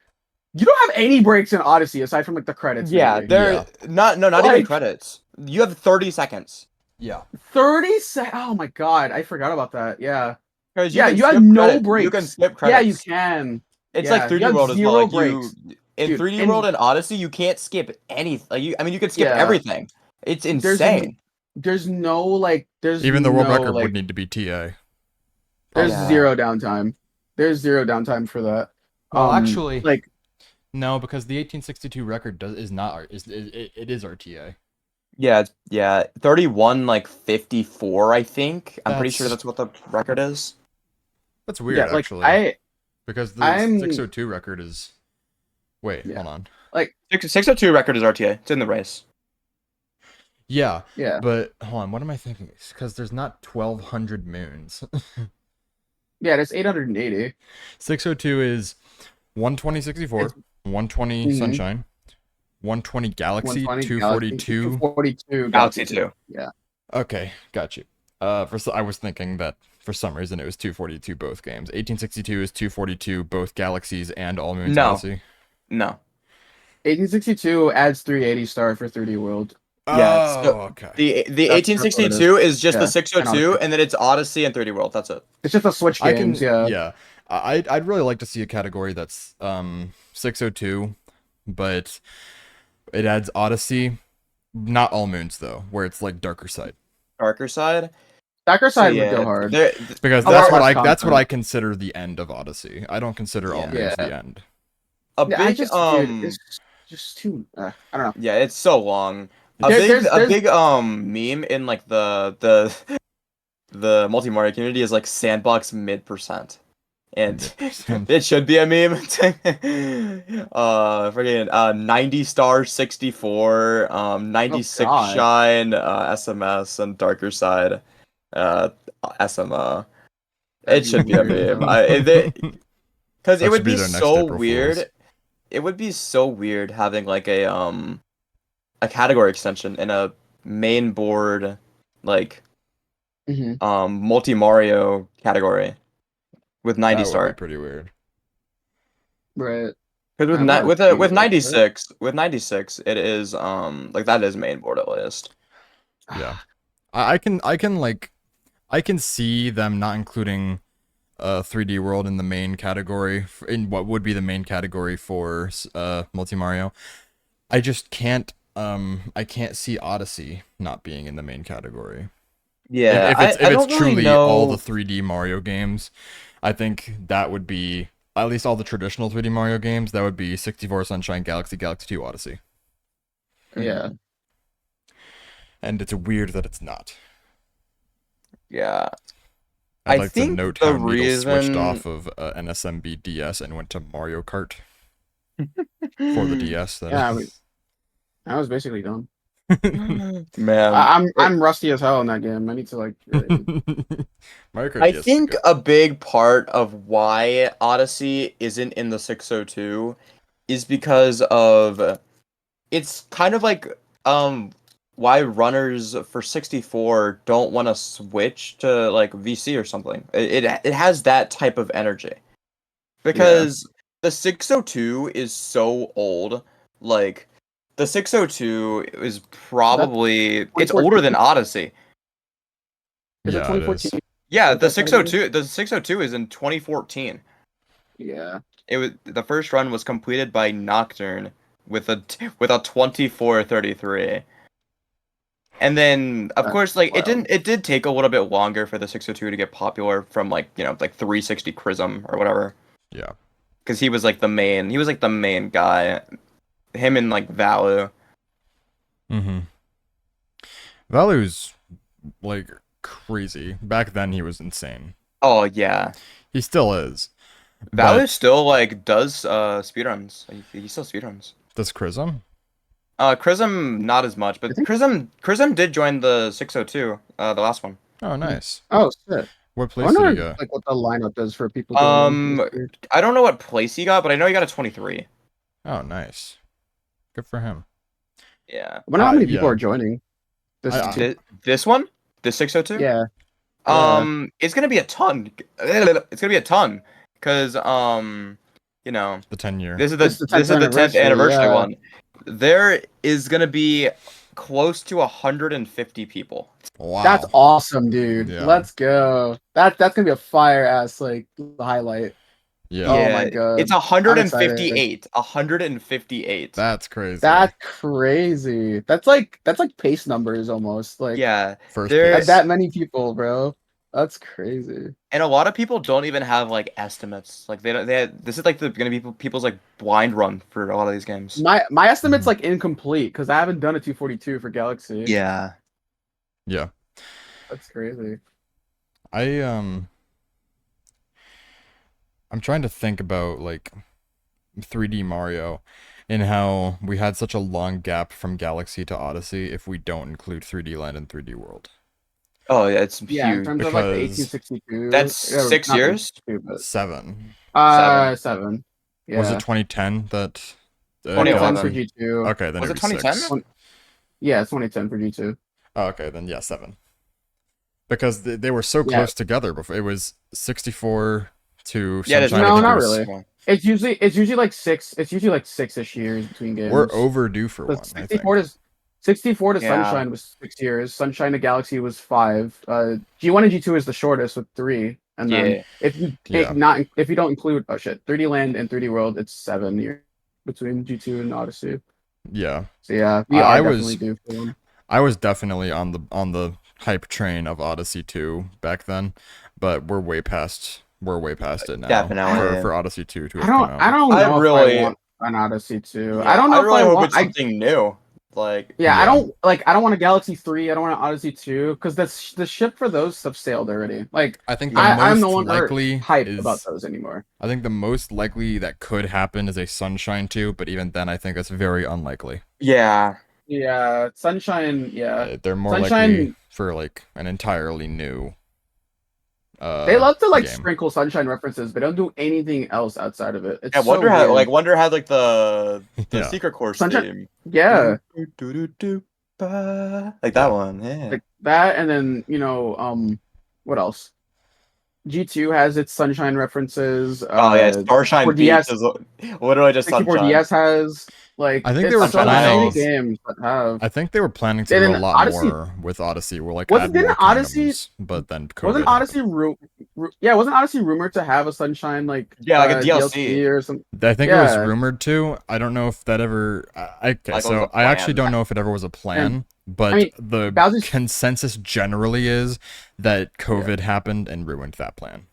you don't have any breaks in Odyssey aside from like the credits. Yeah, maybe. they're not even Like- credits. You have 30 seconds. Yeah. 30 seconds. Oh my god, I forgot about that. Yeah. Because Yeah, can you have skip no credits. breaks. You can skip Yeah, credits. you can. It's Yeah, like you 3D have World as well. zero Like breaks. in Dude, 3D and- World and Odyssey, you can't skip anything. Like I mean, you can skip Yeah. everything. It's There's insane. There's no like there's Even the world no, record like, would need to be TA. there's Yeah. zero downtime. There's zero downtime for that. Well, actually, like no, because the 1862 record is not it is RTA. Yeah, 31 like 54, I think. I'm pretty That's- sure that's what the record is. That's weird, yeah, like actually. Because the I'm- 602 record is. Wait, Yeah. hold on. 602 record is RTA. It's in the race. Yeah, yeah. but hold on. What am I thinking? Because there's not 1,200 moons. Yeah, there's 880. 602 is 12064, 120 Mhm. Sunshine, 120 Galaxy, 120 242. 242 Galaxy 2. Yeah. Okay, got you. I was thinking that for some reason it was 242 both games. 1862 is 242 both Galaxies and All Moons No. Odyssey. No. 1862 adds 380 star for 3D World. Yeah, Oh, so okay. The That's 1862 is just Yeah, the 602, Odyssey. and then it's Odyssey and 3D World. That's it. It's just the Switch I can, games, yeah. yeah. I'd really like to see a category that's 602, but it adds Odyssey, not All Moons though, where it's like Darker Side. Darker Side. Darker So, Side yeah, would go hard. Because A that's lot what less that's what content. I consider the end of Odyssey. I don't consider All Yeah. Moons Yeah. the end. A Yeah, I big just, dude, it's just too. I don't know. yeah, it's so long. A There's- big meme in like the multi Mario community is like sandbox mid%. And 100%. it should be a meme. Freaking 90 star 64, 96 God. shine, SMS, and darker side, SMO. It should be a meme. Because That it would should be be their next so April weird. Fools. It would be so weird having like a category extension in a main board like Mhm. multi Mario category with 90 That would star. be pretty weird. Right. Because I'm not a with big 96 it is like that is main board at least. Yeah. I can see them not including 3D World in the main category in what would be the main category for Multi Mario. I just can't I can't see Odyssey not being in the main category. Yeah, If it's I don't truly really know. all the 3D Mario games, I think that would be at least all the traditional 3D Mario games. That would be 64 Sunshine, Galaxy, Galaxy 2, Odyssey. Yeah. And it's weird that it's not. Yeah. I'd I like to think note the how Needle switched reason- off of NSMB DS and went to Mario Kart for the DS. Yeah, I was basically done. Man, I'm rusty as hell in that game. I need to like. Really... Mario Kart I DS is think good. a big part of why Odyssey isn't in the 602 is because of it's kind of like why runners for 64 don't want to switch to like VC or something. It has that type of energy. Because the 602 is so old, like the 602 is probably it's older than Odyssey. Is it Yeah, it 2014? is. Yeah, Is the that what it 602 the 602 is in 2014. Yeah. It was the first run was completed by Nocturne with a 2433. And then of That's course like wild. it did take a little bit longer for the 602 to get popular from like, you know, like 360 Chrism or whatever. Yeah. Cuz he was like the main guy. Him and like Valu. Mm-hmm. Value's like crazy. Back then he was insane. Oh yeah. He still is. Valu But still like does speedruns. He still speedruns. does Chrism? Chrism not as much, but Chrism did join the 602, the last one. Oh, nice. Oh shit. What I place did he wonder go? like what the lineup is for people going. I don't know what place he got, but I know he got a 23. Oh, nice. Good for him. Yeah. I wonder how many yeah. people are joining. This one? The 602? Yeah. It's gonna be a ton. It's gonna be a ton. Cause you know, The 10-year. this is This the is the 10th 10th anniversary yeah. one. There is gonna be close to 150 people. Wow. That's awesome, dude. Yeah. Let's go. That's gonna be a fire ass like highlight. Yeah. Oh my God. It's 158. 158. That's crazy. That's crazy. That's like pace numbers almost. Like Yeah. First there's- place. that many people, bro. That's crazy. And a lot of people don't even have like estimates. Like this is like gonna be people's like blind run for a lot of these games. My estimate's like incomplete because I haven't done a 242 for Galaxy. Yeah. Yeah. That's crazy. I'm trying to think about like 3D Mario and how we had such a long gap from Galaxy to Odyssey if we don't include 3D Land and 3D World. Oh yeah, it's Yeah, in huge. terms of like the because 1862. That's 6 not years? 1862, but 7. 7. Yeah. Was it 2010 that? 2010 for 2011. G2? Okay, then Was it it would be 2010? 6. Yeah, it's 2010 for G2. Oh, okay, then yeah, 7. Because they were so Yeah. close together before. It was 64 to Yeah, Sunshine. No, I think not it was- really. It's usually like 6. It's usually like 6-ish years between games. We're overdue for one. But I think. 64 to Yeah. Sunshine was 6 years. Sunshine to Galaxy was 5. G1 and G2 is the shortest with 3. And then Yeah. if you if you don't include 3D Land and 3D World, it's 7 years between G2 and Odyssey. Yeah, So yeah, we I are was- definitely due for one. I was definitely on the hype train of Odyssey 2 back then, but we're way past it now. Definitely. for Odyssey 2 to have I come don't out. I don't I know really- if I want an Odyssey 2. Yeah, I don't know if really I hope want it's something new. Like Yeah, Yeah. I don't want a Galaxy 3, I don't want an Odyssey 2, because the ship for those stuff sailed already. Like I think the I'm no most longer likely hyped is about those anymore. I think the most likely that could happen is a Sunshine 2, but even then I think that's very unlikely. yeah. Yeah, Sunshine, yeah. They're more Sunshine- likely for like an entirely new They love to like game. sprinkle Sunshine references, but don't do anything else outside of it. It's Yeah, so Wonder had weird. the Yeah. secret course Sunshine- theme. Yeah, Like that one, yeah. like that, and then what else? G2 has its Sunshine references. Oh yeah, Starshine 4DS Beach is literally just 64 Sunshine. DS has like. I think they it's were so planning- many games that have. I think they were planning to And do a then lot Odyssey- more with Odyssey. We're like Wasn't- add more didn't Odyssey- kingdoms, but then COVID Wasn't Odyssey wasn't Odyssey rumored to have a Sunshine like Yeah, like a DLC. or something? I think it was Yeah. rumored to. I don't know if that ever. Okay, Like it was so a I actually plan. don't know if it ever was a plan, but I mean, the Bowser's- consensus generally is that COVID happened and ruined that plan.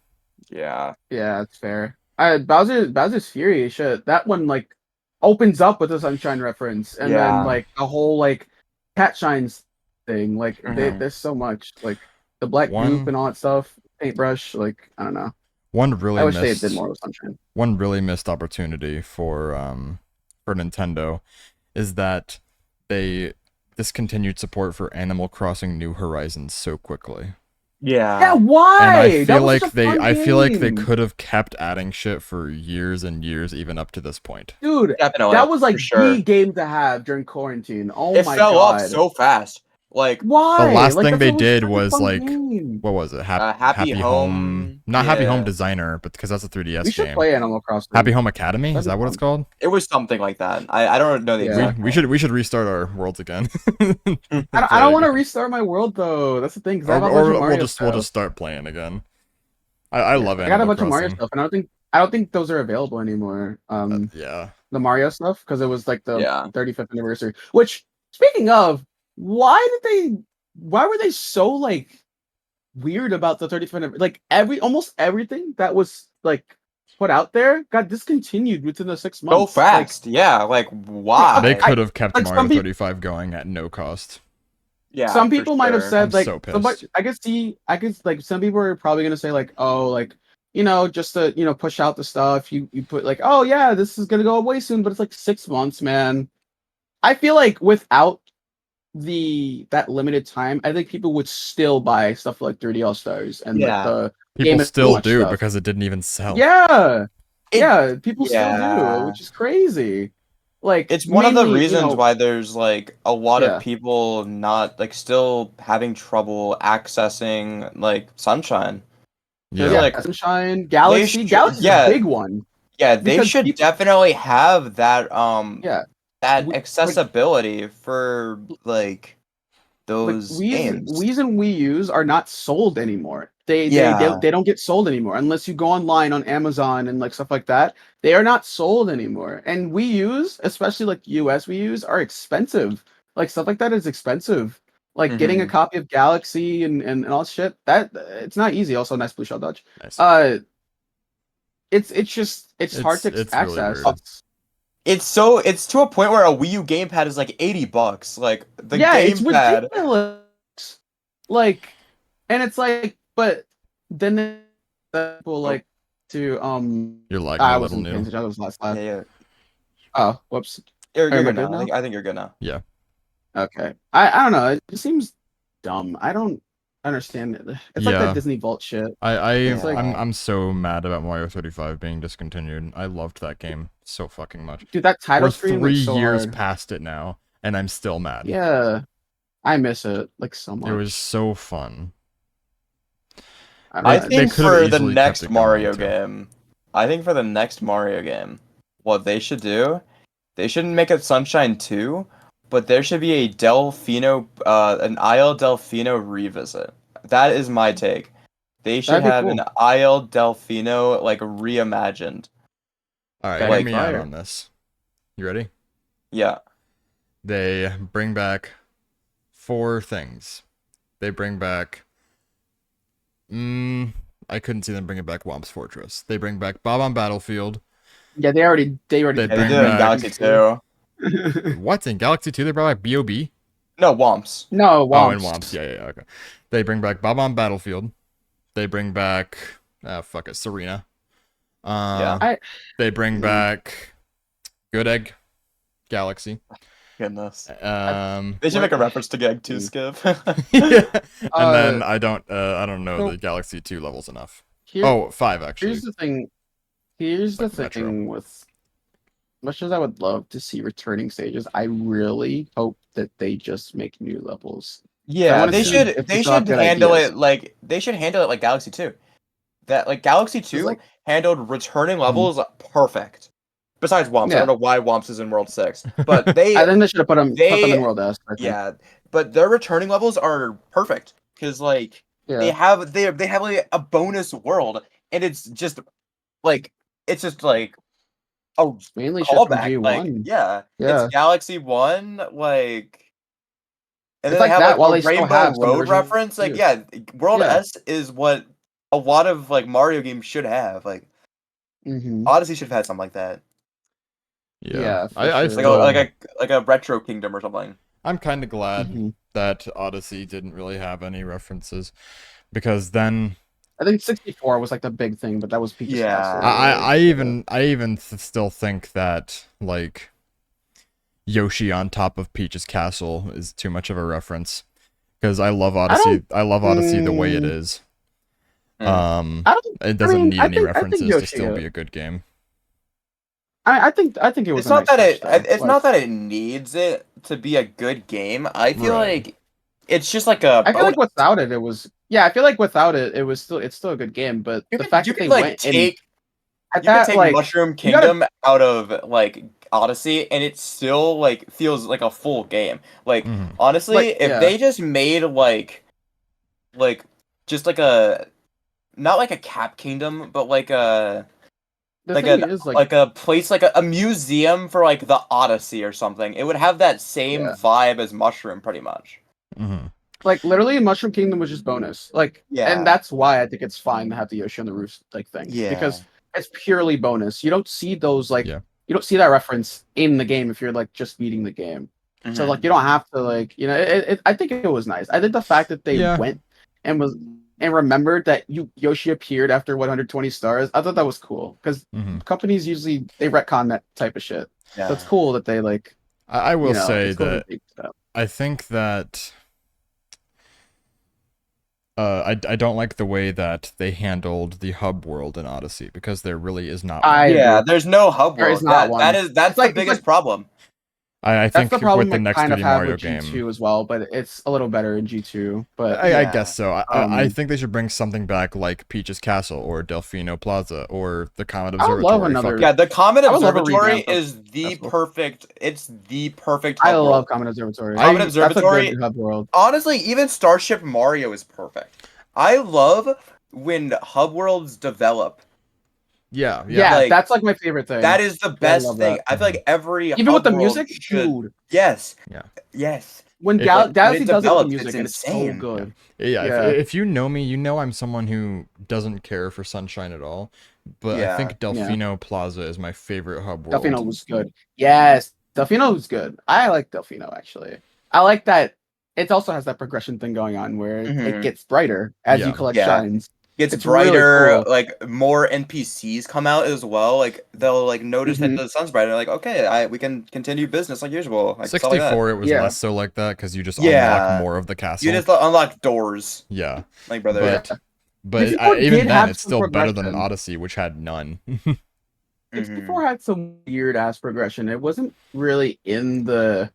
Yeah. Yeah, it's fair. Bowser's Fury shit. That one like opens up with a Sunshine reference, and Yeah. then like a whole like Cat Shines thing. Like Mhm. there's so much like the black One- goop and all that stuff. Paintbrush. Like I don't know. One really I wish they missed did more with Sunshine. one really missed opportunity for Nintendo is that they discontinued support for Animal Crossing New Horizons so quickly. Yeah. Yeah, why? And I That feel was like such a fun I feel like they game. could have kept adding shit for years and years, even up to this point. Dude, Definitely. that was like for sure. the game to have during quarantine. Oh It my fell god. off so fast. Like Why? The last Like, thing that's they what did such a was fun like game. what was it? Happy Home, not Happy Home yeah. Designer, but because that's a 3DS We should game. play Animal Crossing. Happy Home Academy, That'd is be that what it's fun. called? it was something like that. I don't know the Yeah. exact. We should restart our worlds again. I don't want to restart my world though. That's the thing. 'Cause I have a bunch of Or Mario we'll stuff. just start playing again. I love I Animal got a bunch Crossing. of Mario stuff, and I don't think those are available anymore. Yeah. The Mario stuff because it was like the Yeah. 35th anniversary. Which, speaking of, why were they so like weird about the 35th anniversary? Like almost everything that was like put out there got discontinued within the 6 So months. fast. Yeah. Like why? They could have kept like, Mario some peop- 35 going at no cost. Yeah. Some for people might have sure. said I'm like so somebody, pissed. I guess like some people are probably gonna say like, oh, like just to push out the stuff, you put like, oh yeah, this is gonna go away soon, but it's like 6 months, man. I feel like without that limited time, I think people would still buy stuff like 3D All Stars and like Yeah. the People Game & still Watch do stuff. because it didn't even sell. Yeah, It, people still do, which is crazy. Like it's one of the mainly, reasons why there's like a lot Yeah. of people not like still having trouble accessing like Sunshine. Because Yeah. like Sunshine, Galaxy, should- Galaxy's yeah. a big one. yeah, they Because should people- definitely have that Yeah, that We- accessibility for like like those games. Wii's and Wii U's are not sold anymore. They Yeah. they don't get sold anymore unless you go online on Amazon and like stuff like that. They are not sold anymore. And Wii U's, especially like US Wii U's, are expensive. Like stuff like that is expensive. Like getting a copy of Galaxy and all shit, that it's not easy. Also, nice blue shell dodge. Nice. It's hard to it's really access. weird. It's to a point where a Wii U gamepad is like $80. Like the It's gamepad. ridiculous. Like, and it's like, but then people like to You're lagging I a little, wasn't paying Neil. attention. I was last slide. Yeah. Oh, whoops. You're Am I good good now. now? I think you're good now. Yeah. Okay. I don't know. It just seems dumb. I don't understand it. It's like Yeah. that Disney Vault shit. I'm like- so mad about Mario 35 being discontinued. I loved that game so fucking much. Dude, that title We're screen 3 was so years hard. past it now, and I'm still mad. Yeah. I miss it like so much. It was so fun. I I don't know. think could've for the easily kept next it going, Mario too. game, what they should do, they shouldn't make it Sunshine 2, but there should be a Delfino, an Isle Delfino revisit. That is my take. They should That'd be have cool. an Isle Delfino like reimagined. All right, That'd hear be me out fire. on this. You ready? Yeah. They bring back 4 things. They bring back. I couldn't see them bringing back Womp's Fortress. They bring back Bob on Battlefield. Yeah, they already They Yeah, they bring do it in back- Galaxy 2. What in Galaxy 2? They brought back BOB. No, Womps. No, Womps. Oh, and Womps. Yeah, okay. They bring back Bob on Battlefield. They bring back Serena. Yeah. They bring back Good Egg Galaxy. Goodness. Um, They should make a What? reference to Gag 2 Skip. yeah. And then I don't know so- the Galaxy 2 levels enough. Here- 5 actually. Here's the thing. Here's Like the Metro. thing with much as I would love to see returning stages, I really hope that they just make new levels. Yeah, wanna they see should if they they got should good handle ideas. it like Galaxy 2. That like Galaxy 2 like- handled returning levels perfect. Besides Womps, I Yeah. don't know why Womps is in World 6. But they I think they should have put them they- in World S. I think. yeah, but their returning levels are perfect cuz like Yeah. they have like a bonus world and it's just like a Mainly shit from callback. G1. Like yeah, Yeah. it's Galaxy 1 like and It's then like they have that like while a they still Rainbow have some Road versions reference. Like too. yeah, World Yeah. S is what a lot of like Mario games should have. Like Mhm. Odyssey should have had something like that. Yeah, for I sure. Like still, like a retro kingdom or something. I'm kind of glad Mhm. that Odyssey didn't really have any references, because then I think 64 was like the big thing, but that was Peach's Yeah. Castle. I even still think that like Yoshi on top of Peach's castle is too much of a reference, because I love Odyssey. I love Odyssey the way it is. Mm. I don't. It doesn't need I any think- I think references to Yoshi, still be a good game. I think it was. It's a not nice that touch, though. it's not that it needs it to be a good game. I feel Right. like it's just like a I feel like bonus. without it, it was. Yeah, I feel like without it, it's still a good game. But You the could- fact you that could, they like, went take- and You at can that take like Mushroom you gotta- Kingdom out of like Odyssey, and it still like feels like a full game. Like Mhm. honestly, Like, if yeah. they just made like just like a not like a Cap Kingdom, but like a the like thing a is like a place like a museum for like the Odyssey or something, it would have that same Yeah. vibe as Mushroom pretty much. Mhm. like literally Mushroom Kingdom was just bonus. Like Yeah. and that's why I think it's fine to have the Yoshi on the roof like thing. Yeah. Because it's purely bonus. You don't see those like Yeah. you don't see that reference in the game if you're like just beating the game. So like you don't have to like I think it was nice. I think the fact that they Yeah. went and remembered that Yoshi appeared after 120 stars. I thought that was cool because Mhm. companies usually they retcon that type of shit. yeah. So it's cool that they like I will say it's going to that be a big step. I think that I don't like the way that they handled the hub world in Odyssey because there really is not I one. Yeah, agree. there's no hub There is world. not That's It's the like biggest problem. I that's think the problem with the I next kind of 3D have Mario with game, G2 as well, but it's a little better in G2. But I Yeah. guess so. I um, think they should bring something back like Peach's Castle or Delfino Plaza or the Comet I would love Observatory. another. Fuck Yeah, it. the Comet I would love a Observatory revamp of is the Castle. perfect. It's the perfect I hub love world. Comet Observatory. Comet I- That's a Observatory. good hub world. Honestly, even Starship Mario is perfect. I love when hub worlds develop. Yeah, Yeah, Like, that's like my favorite thing. that is the Yeah, I best love thing. that. I feel like every Even with hub the world music, should. dude. Yes. Yeah. Yes. When If- Like, Galaxy when it does it with the develops, music, it's and it's so insane. good. Yeah, Yeah. if you know me, you know I'm someone who doesn't care for Sunshine at all. But I Yeah. think Delfino Plaza is my favorite hub world. Delfino was good. Yes, Delfino was good. I like Delfino actually. I like that. It also has that progression thing going on where it Mhm. gets brighter as you Yeah. collect Yeah. shines. Gets It's really brighter, cool. like more NPCs come out as well. Like they'll like notice that Mhm. the sun's brighter. Like, okay, we can continue business like usual. Like stuff like that. 64, it was Yeah. less so like that because you just Yeah. unlock more of the castle. You just unlock doors, Yeah, like brother. but but 64 even did then, have it's some still better than progression. Odyssey, which had none. 64 had some weird ass progression. It wasn't really in the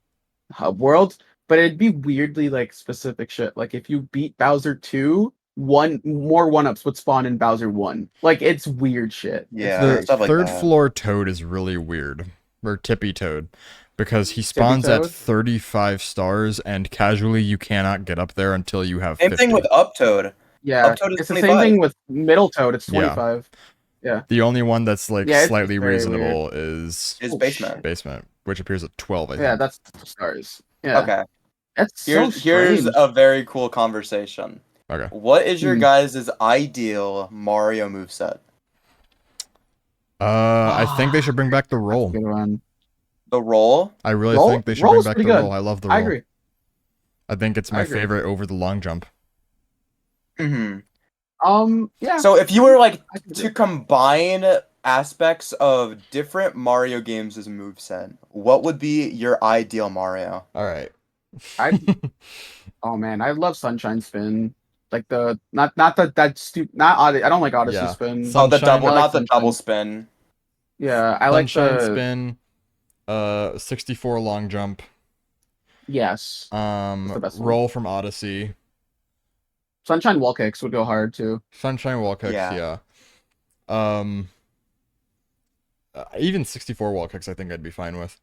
hub world, but it'd be weirdly like specific shit. Like if you beat Bowser 2, more one-ups would spawn in Bowser 1. Like it's weird shit. It's Yeah, very The stuff like third that. floor Toad is really weird, or Tippy Toad, because he spawns Toad? at 35 stars, and casually you cannot get up there until you have Same 50. thing with Uptoad. Yeah, Uptoad is it's the 25. same thing with Middle Toad. It's Yeah. 25. The only one that's like Yeah, it's slightly very reasonable is Is Oh, basement. Basement, which appears at 12, I think. Yeah, that's stars. Yeah, Okay. that's so Here's strange. a very cool conversation. Okay. What is your Hmm. guys' ideal Mario moveset? I think they should bring back the That's a roll. good one. The roll? I really Roll- think they should roll bring is back the pretty good. roll. I love the roll. I agree. I think it's I my agree. favorite over the long jump. Mm-hmm. Yeah. So if you were like I can do to it. combine aspects of different Mario games as a moveset, what would be your ideal Mario? All right. Oh man, I love Sunshine Spin. Like the not that stupid. Not Odyssey. I don't like Odyssey Yeah. Spin. Sun- Oh, the Sunshine- double, I like not the double Sunshine. spin. Yeah, I like Sunshine the spin, 64 long jump, yes. the best one. roll from Odyssey, Sunshine wall kicks would go hard too. Sunshine wall kicks, Yeah. even 64 wall kicks, I think I'd be fine with.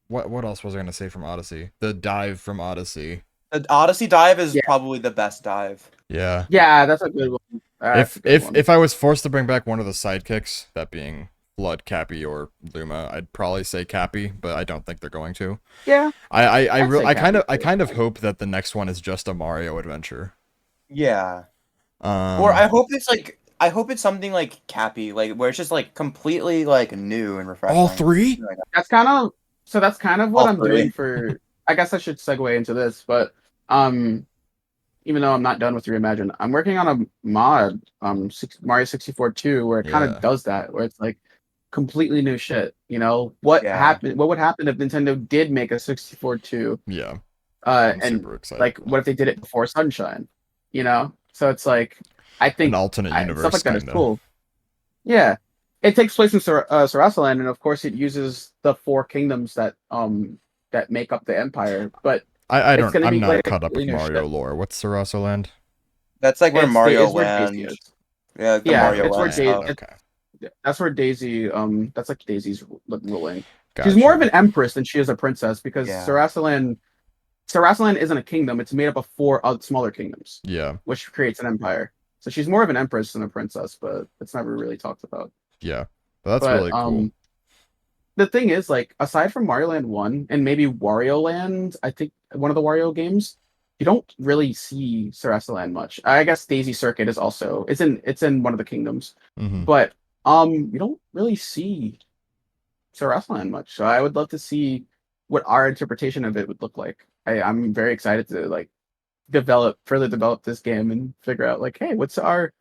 What else was I gonna say from Odyssey? The dive from Odyssey. The Odyssey dive is Yeah. probably the best dive. Yeah. Yeah, that's a good one. That's a good one. If I was forced to bring back one of the sidekicks, that being Flood, Cappy, or Luma, I'd probably say Cappy, but I don't think they're going to. Yeah, I I'd say Cappy, kind of hope that the next one is just a Mario adventure. Yeah. Um, Or I hope it's something like Cappy, like where it's just like completely like new and refreshing. all three. that's kind of what All I'm three. doing for. I guess I should segue into this, but even though I'm not done with Reimagine, I'm working on a mod, Mario 64 2, where it kind Yeah. of does that, where it's like completely new shit. You know what Yeah. happened? What would happen if Nintendo did make a 64 2? Yeah, I'm And super excited. like, what if they did it before Sunshine? You know, so it's like I think An alternate universe, stuff like that is kinda. cool. Yeah, it takes place in Sarasaland, and of course, it uses the four kingdoms that make up the empire. But I'm gonna be not like caught up with you know, Mario shit. lore. What's Sarasa Land? That's like where It's Mario it's where Land. Daisy is. Yeah, the Yeah, Mario it's where Land Daisy- stuff. Okay, That's where Daisy. That's like Daisy's ruling. gotcha. She's more of an empress than she is a princess because Yeah. Sarasaland isn't a kingdom. It's made up of four smaller kingdoms, Yeah, which creates an empire. So she's more of an empress than a princess, but it's never really talked about. yeah, but that's But really cool. the thing is, like, aside from Wario Land 1 and maybe Wario Land, I think one of the Wario games, you don't really see Sarasa Land much. I guess Daisy Circuit is also it's in one of the kingdoms, Hmm. but you don't really see Sarasa Land much. So I would love to see what our interpretation of it would look like. I'm very excited to like further develop this game and figure out like, hey, what's our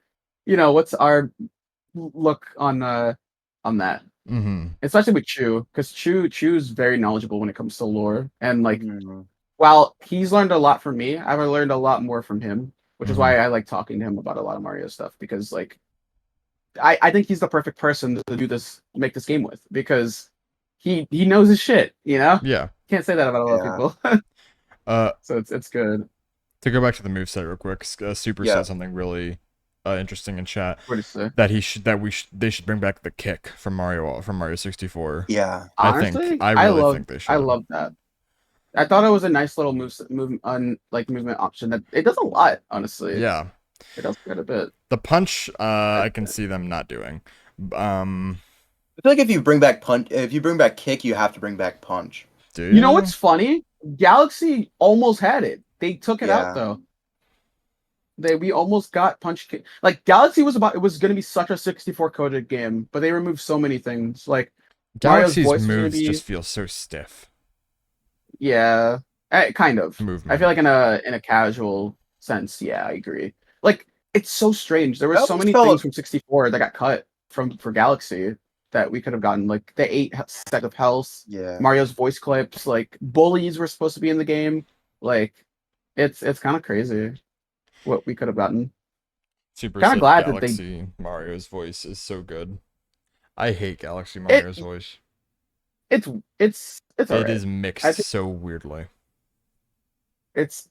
look on that. Mm-hmm. especially with Chu, because Chu's very knowledgeable when it comes to lore, and like Mhm. while he's learned a lot from me, I've learned a lot more from him, which is Mhm. why I like talking to him about a lot of Mario stuff, because like I think he's the perfect person to do this, make this game with, because he knows his shit, you know? Yeah. Can't say that about a lot of Yeah. people. Uh, So it's good. to go back to the moveset real quick, Super Yeah. said something really interesting in chat What do you say? that they should bring back the kick from Mario 64. Yeah. I Honestly, really think they should. I love that. I thought it was a nice little movement option that it does a lot, honestly. Yeah. It does quite a bit. The punch, I can see them not doing. I feel like if you bring back kick, you have to bring back punch. Do You know what's funny? Galaxy almost had it. They took it out Yeah. though. We almost got punch kick. Like Galaxy was gonna be such a 64 coded game, but they removed so many things. Like Mario's Galaxy's voice was gonna moves be just feel so stiff. yeah, kind of. Movement. I feel like in a casual sense, yeah, I agree. Like it's so strange. There were That so almost many felt- things from 64 that got cut for Galaxy that we could have gotten. Like the 8 set of health, Yeah. Mario's voice clips, like bullies were supposed to be in the game. Like it's kind of crazy what we could have gotten. Super Kinda said glad that they- Galaxy Mario's voice is so good. I hate Galaxy Mario's voice. It's It alright. is mixed so weirdly. It's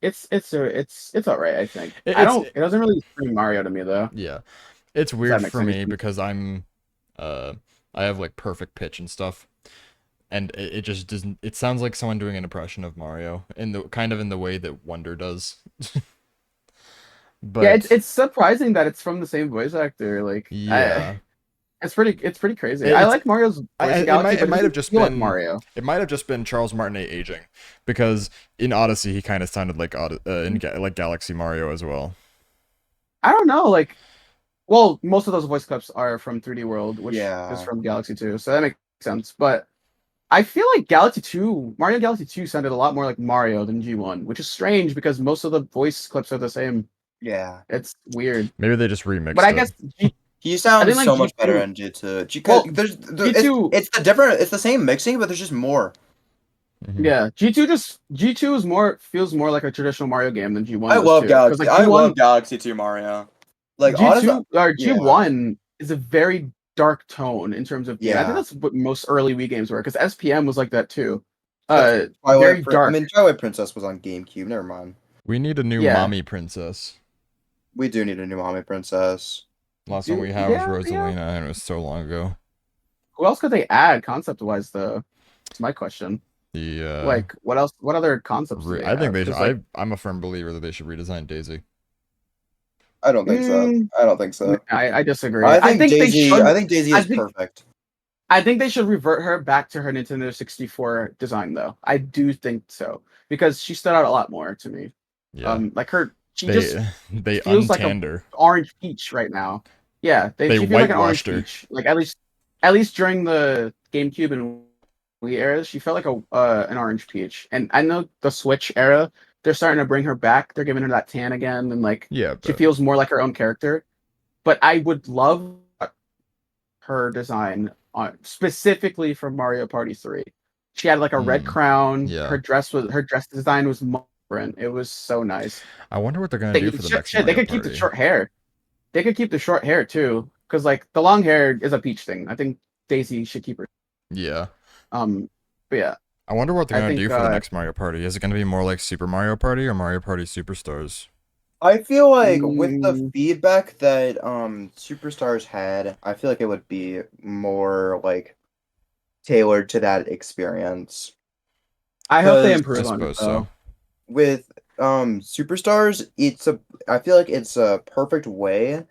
alright. I think It doesn't really scream Mario to me though. Yeah, it's that weird make for any me sense? because I have like perfect pitch and stuff, and it just doesn't. It sounds like someone doing an impression of Mario in the way that Wonder does. But Yeah, it's surprising that it's from the same voice actor. Like yeah, it's pretty crazy. I like Mario's voice in Galaxy, but it might have just feel like been Mario. It might have just been Charles Martinet aging, because in Odyssey he kind of sounded like like Galaxy Mario as well. I don't know, like, well, most of those voice clips are from 3D World, which Yeah. is from Galaxy 2, so that makes sense. But I feel like Mario Galaxy 2 sounded a lot more like Mario than G1, which is strange because most of the voice clips are the same. Yeah. It's weird. Maybe they just remixed But I it. guess He sounds didn't like so much G2. better in G2. Well, G2, it's the same mixing, but there's just more. Mhm. yeah, G2 feels more like a traditional Mario game than G1. I love Galaxy. Galaxy. I love Galaxy 2 Mario. Like honestly, G2 or G1 is a very dark tone in terms of game. I Yeah. think that's what most early Wii games were, because SPM was like that too. Twilight Very dark. Twilight Princess was on GameCube. Never mind. We need a new Yeah. mommy princess. We do need a new mommy princess. Last one we had Yeah, was Rosalina, and it was so long ago. Who else could they add concept wise though? That's my question. The Like what else? What other concepts? Do they I think have? they should. 'Cause, like, I'm a firm believer that they should redesign Daisy. I don't think so. I don't think so. I disagree. I think they Daisy. should. I think Daisy I is think- perfect. I think they should revert her back to her Nintendo 64 design though. I do think so, because she stood out a lot more to me. Yeah. Like she They just they feels like a- untanned her. orange peach right now. Yeah, They she feels like an orange whitewashed her. peach. Like at least during the GameCube and Wii eras, she felt like an orange peach. And I know the Switch era, they're starting to bring her back. They're giving her that tan again, and like Yeah, she but feels more like her own character. But I would love her design on specifically from Mario Party 3. She had like a red crown. yeah. Her dress design was different. It was so nice. I wonder what they're gonna do for the next. They Mario could keep the Party. short hair. They could keep the short hair too, because like the long hair is a Peach thing. I think Daisy should keep her. Yeah. But yeah, I wonder what they're I gonna think, do for the next Mario Party. Is it gonna be more like Super Mario Party or Mario Party Superstars? I feel like with the Mm. feedback that Superstars had, I feel like it would be more like tailored to that experience. I hope they Because- improve I on it. suppose Though. so. With Superstars, I feel like it's a perfect way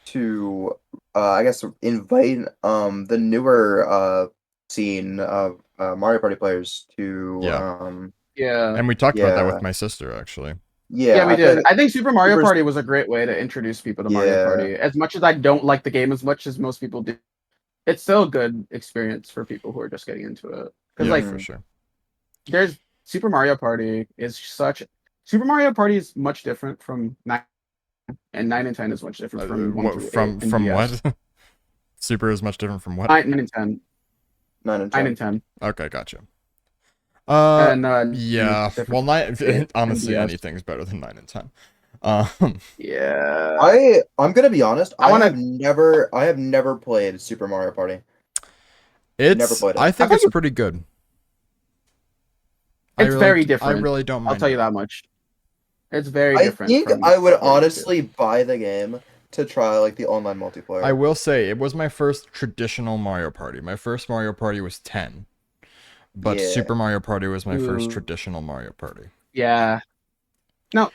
to I guess invite the newer scene of Mario Party players to Yeah. And we talked about that Yeah. with my sister actually. Yeah, we I did. think- I think Super Mario Super- Party was a great way to introduce people to Mario Yeah. Party. As much as I don't like the game as much as most people do, it's still a good experience for people who are just getting into it. Because Yeah, like for sure. there's Super Mario Party is much different from 9, and 9 and 10 is much different from 1 What through 8 from and from DS. what? Super is much different from what? 9 and 10. 9 and 9 10. and 10. Okay, gotcha. And Yeah. different Well, honestly, 10DS. anything's better than 9 and 10. Um, Yeah. I'm gonna be honest. I wanna- I have never played Super Mario Party. Never it's played it. I think thought it's pretty good. It's very different. I really don't mind. I'll tell you that much. It's very I different. think from I would Mario Party 2. honestly buy the game to try like the online multiplayer. I will say it was my first traditional Mario Party. My first Mario Party was 10. But Yeah. Super Mario Party was my first Ooh. traditional Mario Party. Yeah. No,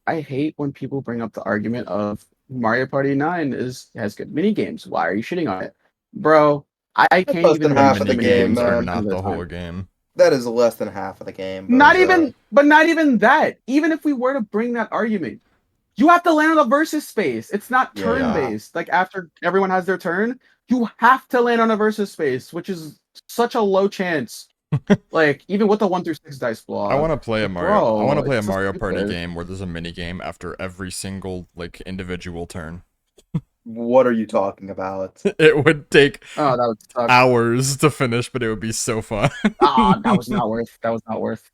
I hate when people bring up the argument of Mario Party 9 has good mini games. Why are you shitting on it? Bro, I can't less even than The half mention of the mini mini game, games are man. not the whole time. game. That is less than half of the game. Not even that. Even if we were to bring that argument, you have to land on the versus space. It's not Yeah. turn-based. Like after everyone has their turn, you have to land on a versus space, which is such a low chance. Like even with the 1 through 6 dice block. I want to play a like, Mario. I bro, want to play a it's so Mario Party stupid. game where there's a mini game after every single like individual turn. What are you talking about? It would take Oh, that would suck. hours to finish, but it would be so fun. That was not worth. That was not worth.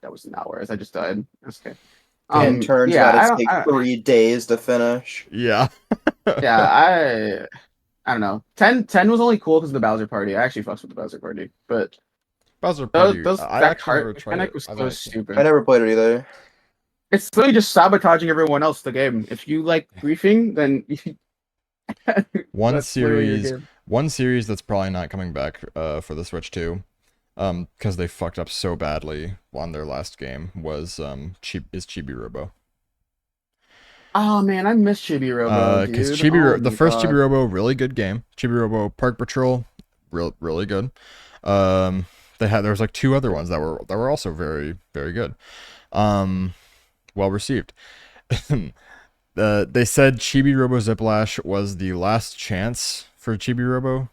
That was not worth. I just died. That's okay. 10 turns yeah, gotta take 3 days to finish. Yeah. yeah, I don't know. 10 was only cool because of the Bowser Party. I actually fucks with the Bowser Party, but Bowser Party. those I that actually never cart tried mechanic it. was so I stupid. I never played it either. It's literally just sabotaging everyone else the game. If you like griefing, then One that's literally your series, game. one series that's probably not coming back for the Switch 2, because they fucked up so badly on their last game was Chibi Robo. Oh man, I miss Chibi Robo, Because dude. Oh the my first God. Chibi Robo, really good game. Chibi Robo Park Patrol, really good. There was like 2 other ones that were also very very good. Well received. They said Chibi Robo Ziplash was the last chance for Chibi Robo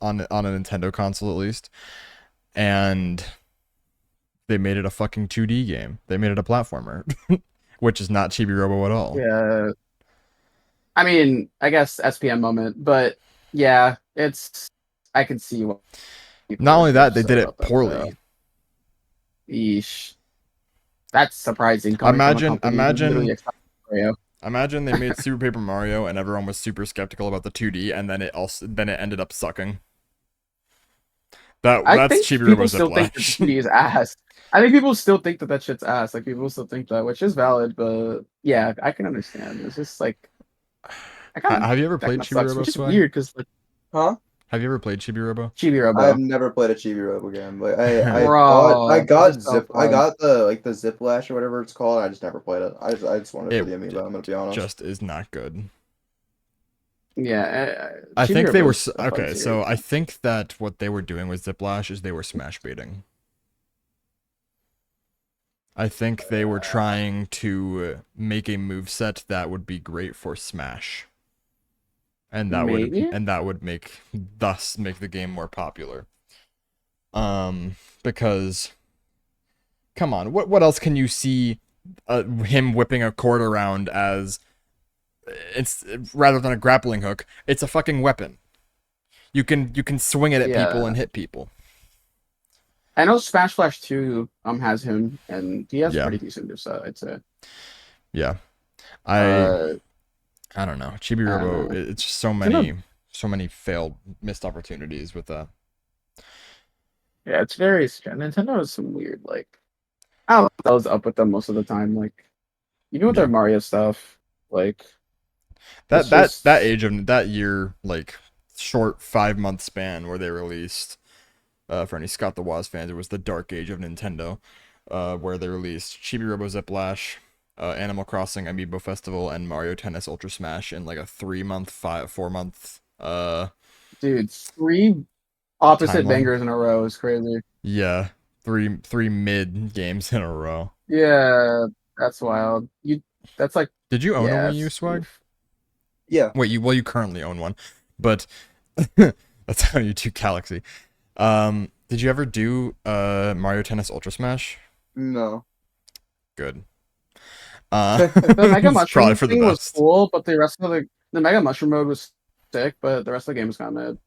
on a Nintendo console at least, and they made it a fucking 2D game. They made it a platformer, which is not Chibi Robo at all. Yeah. I mean, I guess SPM moment, but yeah, I can see what. Not only that, they upset did about it that, poorly. though. Yeesh. That's surprising. Coming Imagine- from a company who literally accepts Mario. Imagine they made Super Paper Mario and everyone was super skeptical about the 2D, and then it ended up sucking. I That's think Chibi people Robo still think that Ziplash. 2D is ass. I think people still think that shit's ass. Like people still think that, which is valid, but yeah, I can understand. It's just like Have you ever that played kinda Chibi sucks, Robo, which is SwaGh? weird because like Huh? Have you ever played Chibi Robo? Chibi Robo. I've never played a Chibi Robo game. Like Bro, I got this is so I fun. got the Ziplash or whatever it's called. I just never played it. I just wanted it for the amiibo. I'm gonna be honest. Just is not good. Yeah, I Chibi think they were Robo's a fun okay. series. So I think that what they were doing with Ziplash is they were smash baiting. I think they were trying to make a moveset that would be great for Smash. And that Maybe? would make the game more popular. Because come on, what else can you see him whipping a cord around as it's rather than a grappling hook? It's a fucking weapon. You can swing it at people Yeah. and hit people. I know Smash Flash 2 has him, and he has Yeah. pretty decent moveset, I'd say. Yeah. I don't know. Chibi I don't Robo, know. it's just so many failed missed opportunities with that. Yeah, it's very strange. Nintendo has some weird, like, I don't know what was up with them most of the time. Like, even with Yeah. their Mario stuff, like, That it's just- that year, like short 5-month span where they released for any Scott the Woz fans, it was the dark age of Nintendo, where they released Chibi Robo Ziplash, Animal Crossing Amiibo Festival, and Mario Tennis Ultra Smash in like a 4-month dude, 3 opposite timeline. bangers in a row is crazy. Yeah, three mid games in a row. Yeah, that's wild. That's like, Did you own yeah, a Wii U, it's- SwaGh? Yeah. Wait, you currently own one, but that's how you do Galaxy. Did you ever do Mario Tennis Ultra Smash? No. Good. The Mega it's Mushroom probably for the thing was best. cool, but the rest of the Mega Mushroom mode was sick, but the rest of the game was kind of mid.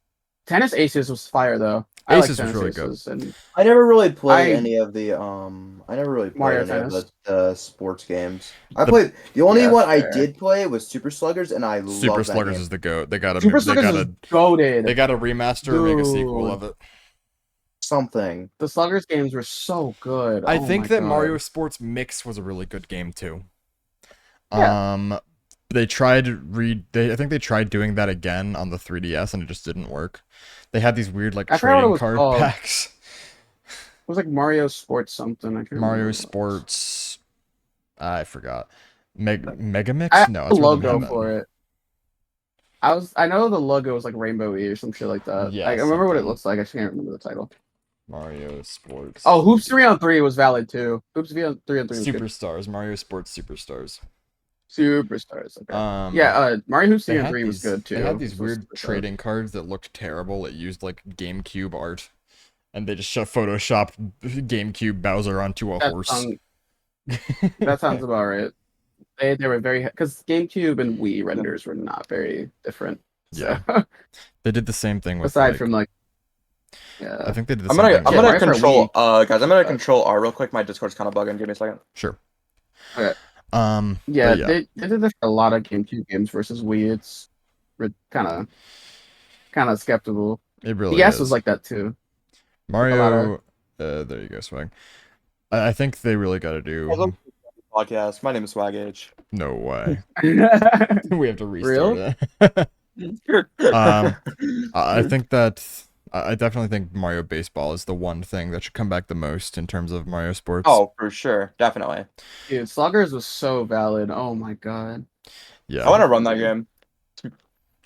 Tennis Aces was fire though. I like Aces was Tennis really good. Aces and I never really played I- any of the I never really played Mario any of Tennis. the sports games. I The- played the only Yeah, one I fair. did play was Super Sluggers, and I Super love that Sluggers game. is the goat. They got Super they Sluggers is got goated. they got a remaster or make a sequel Dude. of it. Something. The Sluggers games were so good. I Oh think my that God. Mario Sports Mix was a really good game too. Yeah. They I think they tried doing that again on the 3DS and it just didn't work. They had these weird like I forgot what it trading was card called. packs. It was like Mario Sports something. I can't remember Mario what it was. Sports, I forgot. Mega Mix? I have No, the it's logo for it. I know the logo was like rainbowy or some shit like that. Yeah, I remember what it something. looks like. I just can't remember the title. Mario Sports. Oh, Hoops 3-on-3 was valid too. Hoops 3-on-3 was good. Superstars. Mario Sports Superstars. Superstars. Okay. Um, Mario Hoops they had 3-on-3 was these- good too. They had these This was weird super trading cards that looked terrible. It used like GameCube art, and they just photoshopped GameCube Bowser onto a That horse. that sounds about right. They were very because GameCube and Wii renders were not very different. So, Yeah. They did the same thing with. aside like- from like, yeah. I think they did the I'm same gonna thing. I'm Yeah, gonna Mario Kart control Wii. guys. I'm gonna control R real quick. My Discord's kind of bugging. Give me a second. Sure. Okay. Yeah. They did this for a lot of GameCube games versus Wii. It's kind of skeptical. It really DS is. was like that too. Mario. There you go, SwaGh. I think they really got to do. Hello. Podcast. My name is SwaGh. No way. Yeah, We have to restart Real? it. I think that I definitely think Mario Baseball is the one thing that should come back the most in terms of Mario Sports. Oh, for sure, definitely. Dude, Sluggers was so valid. Oh my God. yeah. I want to run that game.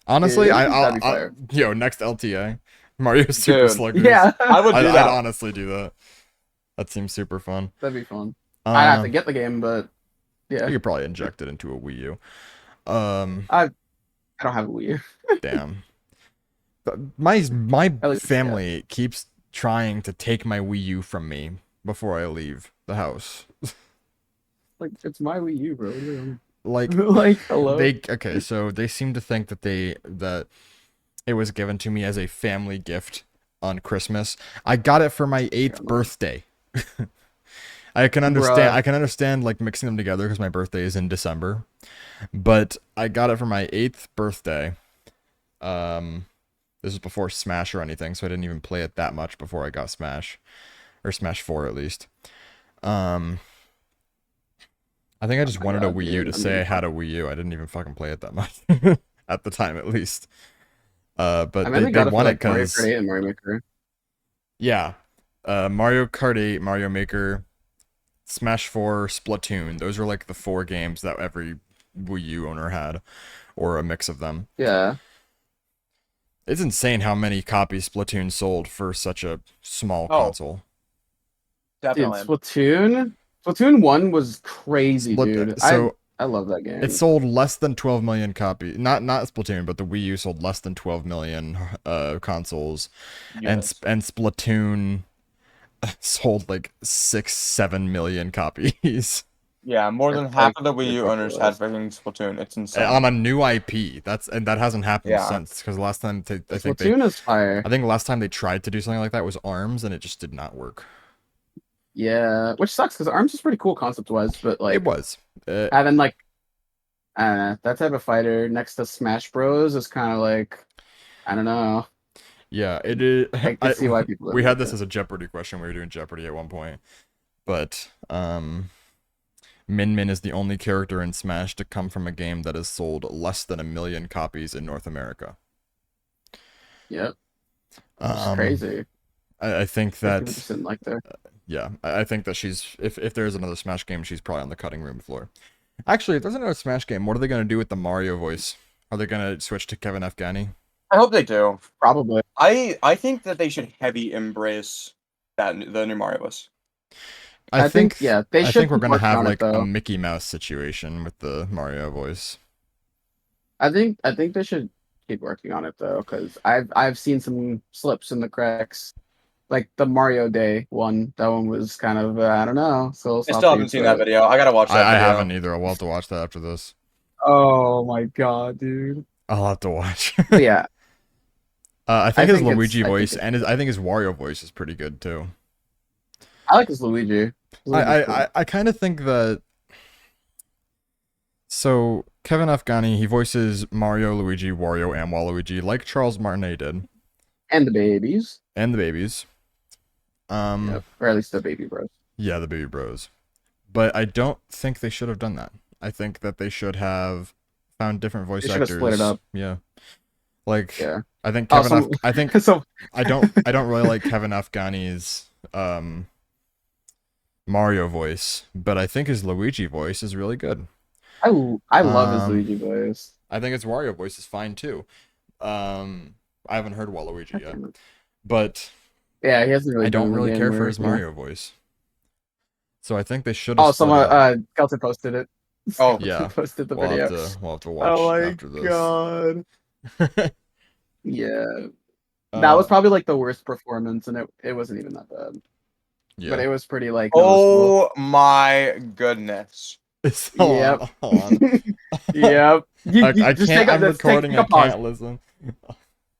Honestly, Dude, I that'd be fire. next LTA, Mario Super Dude. Sluggers. Yeah, I would do I'd that. honestly do that. That seems super fun. that'd be fun. I'd have to Um, get the game, but yeah, You could probably inject it into a Wii U. I don't have a Wii. Damn. But my At least, family keeps trying to take my Wii U from me before I leave the house. Like, it's my Wii U, bro. Like Like, hello. okay, so they seem to think that that it was given to me as a family gift on Christmas. I got it for my 8th birthday. I can understand like mixing them together because my birthday is in December. But I got it for my 8th birthday. This was before Smash or anything, so I didn't even play it that much before I got Smash. Or Smash 4 at least. I think I just my wanted a God, Wii U dude, to I'm say I gonna- had a Wii U. I didn't even fucking play it that much. At the time at least. But I they mainly got it for won it like Mario because Kart 8 and Mario Maker. yeah. Mario Kart 8, Mario Maker, Smash 4, Splatoon. Those are like the 4 games that every Wii U owner had, or a mix of them. Yeah. It's insane how many copies Splatoon sold for such a small Oh. console. Dude, Definitely. Splatoon 1 was crazy, dude. So I love that game. it sold less than 12 million copies. Not Splatoon, but the Wii U sold less than 12 million consoles, Yes. and Splatoon sold like 6-7 million copies. Yeah, more than It's half like of the Wii U owners had freaking Splatoon. It's insane. On a new IP. That hasn't happened Yeah. since, because last time I think Splatoon is fire. the last time they tried to do something like that was ARMS, and it just did not work. Yeah, which sucks because ARMS is pretty cool concept-wise, but like It was. having like that type of fighter next to Smash Bros is kind of like, I don't know. Yeah, it is. I can see why people. We don't had like this it. as a Jeopardy question. We were doing Jeopardy at one point, but Min Min is the only character in Smash to come from a game that has sold less than 1 million copies in North America. Yep, it's crazy. I think that People just didn't like there. yeah, I think that she's if there's another Smash game, she's probably on the cutting room floor. Actually, if there's another Smash game, what are they gonna do with the Mario voice? Are they gonna switch to Kevin Afghani? I hope they do. Probably. I think that they should heavy embrace the new Mario voice. I think yeah, they I should. think we're keep gonna working have on it, like a though. Mickey Mouse situation with the Mario voice. I think they should keep working on it though, because I've seen some slips in the cracks. Like the Mario Day one, that one was kind of I don't know. So I still haven't seen that video. I gotta watch that I video. haven't either. I'll have to watch that after this. Oh my God, dude. I'll have to watch. But yeah, I think his think it's- Luigi I think voice it's- and I think his Wario voice is pretty good too. I like his Luigi. Luigi's cool. I kind of think that. So Kevin Afghani, he voices Mario, Luigi, Wario, and Waluigi, like Charles Martinet did, And the babies. and the babies. Yep. Or at least the baby bros. Yeah, the baby bros. But I don't think they should have done that. I think that they should have found different voice They should have actors. split it up. Yeah. Like Yeah. I think Oh, Kevin I think So I don't really like Kevin Afghani's Mario voice, but I think his Luigi voice is really good. I love his Um, Luigi voice. I think his Wario voice is fine too. I haven't heard Waluigi yet, but Yeah, he hasn't really. I don't done really the care game for where- his Mario voice. So I think they should have. Oh, split someone it up. Kelton posted it. Oh. Yeah. Posted the We'll video. we'll have to watch Oh my after this. god. Yeah. That was probably like the worst performance, and it wasn't even that bad. yeah. But it was pretty like noticeable. Oh my goodness. It's Yep. hold on. Yep. You, I just can't. I'm just recording. take I a pause. can't listen.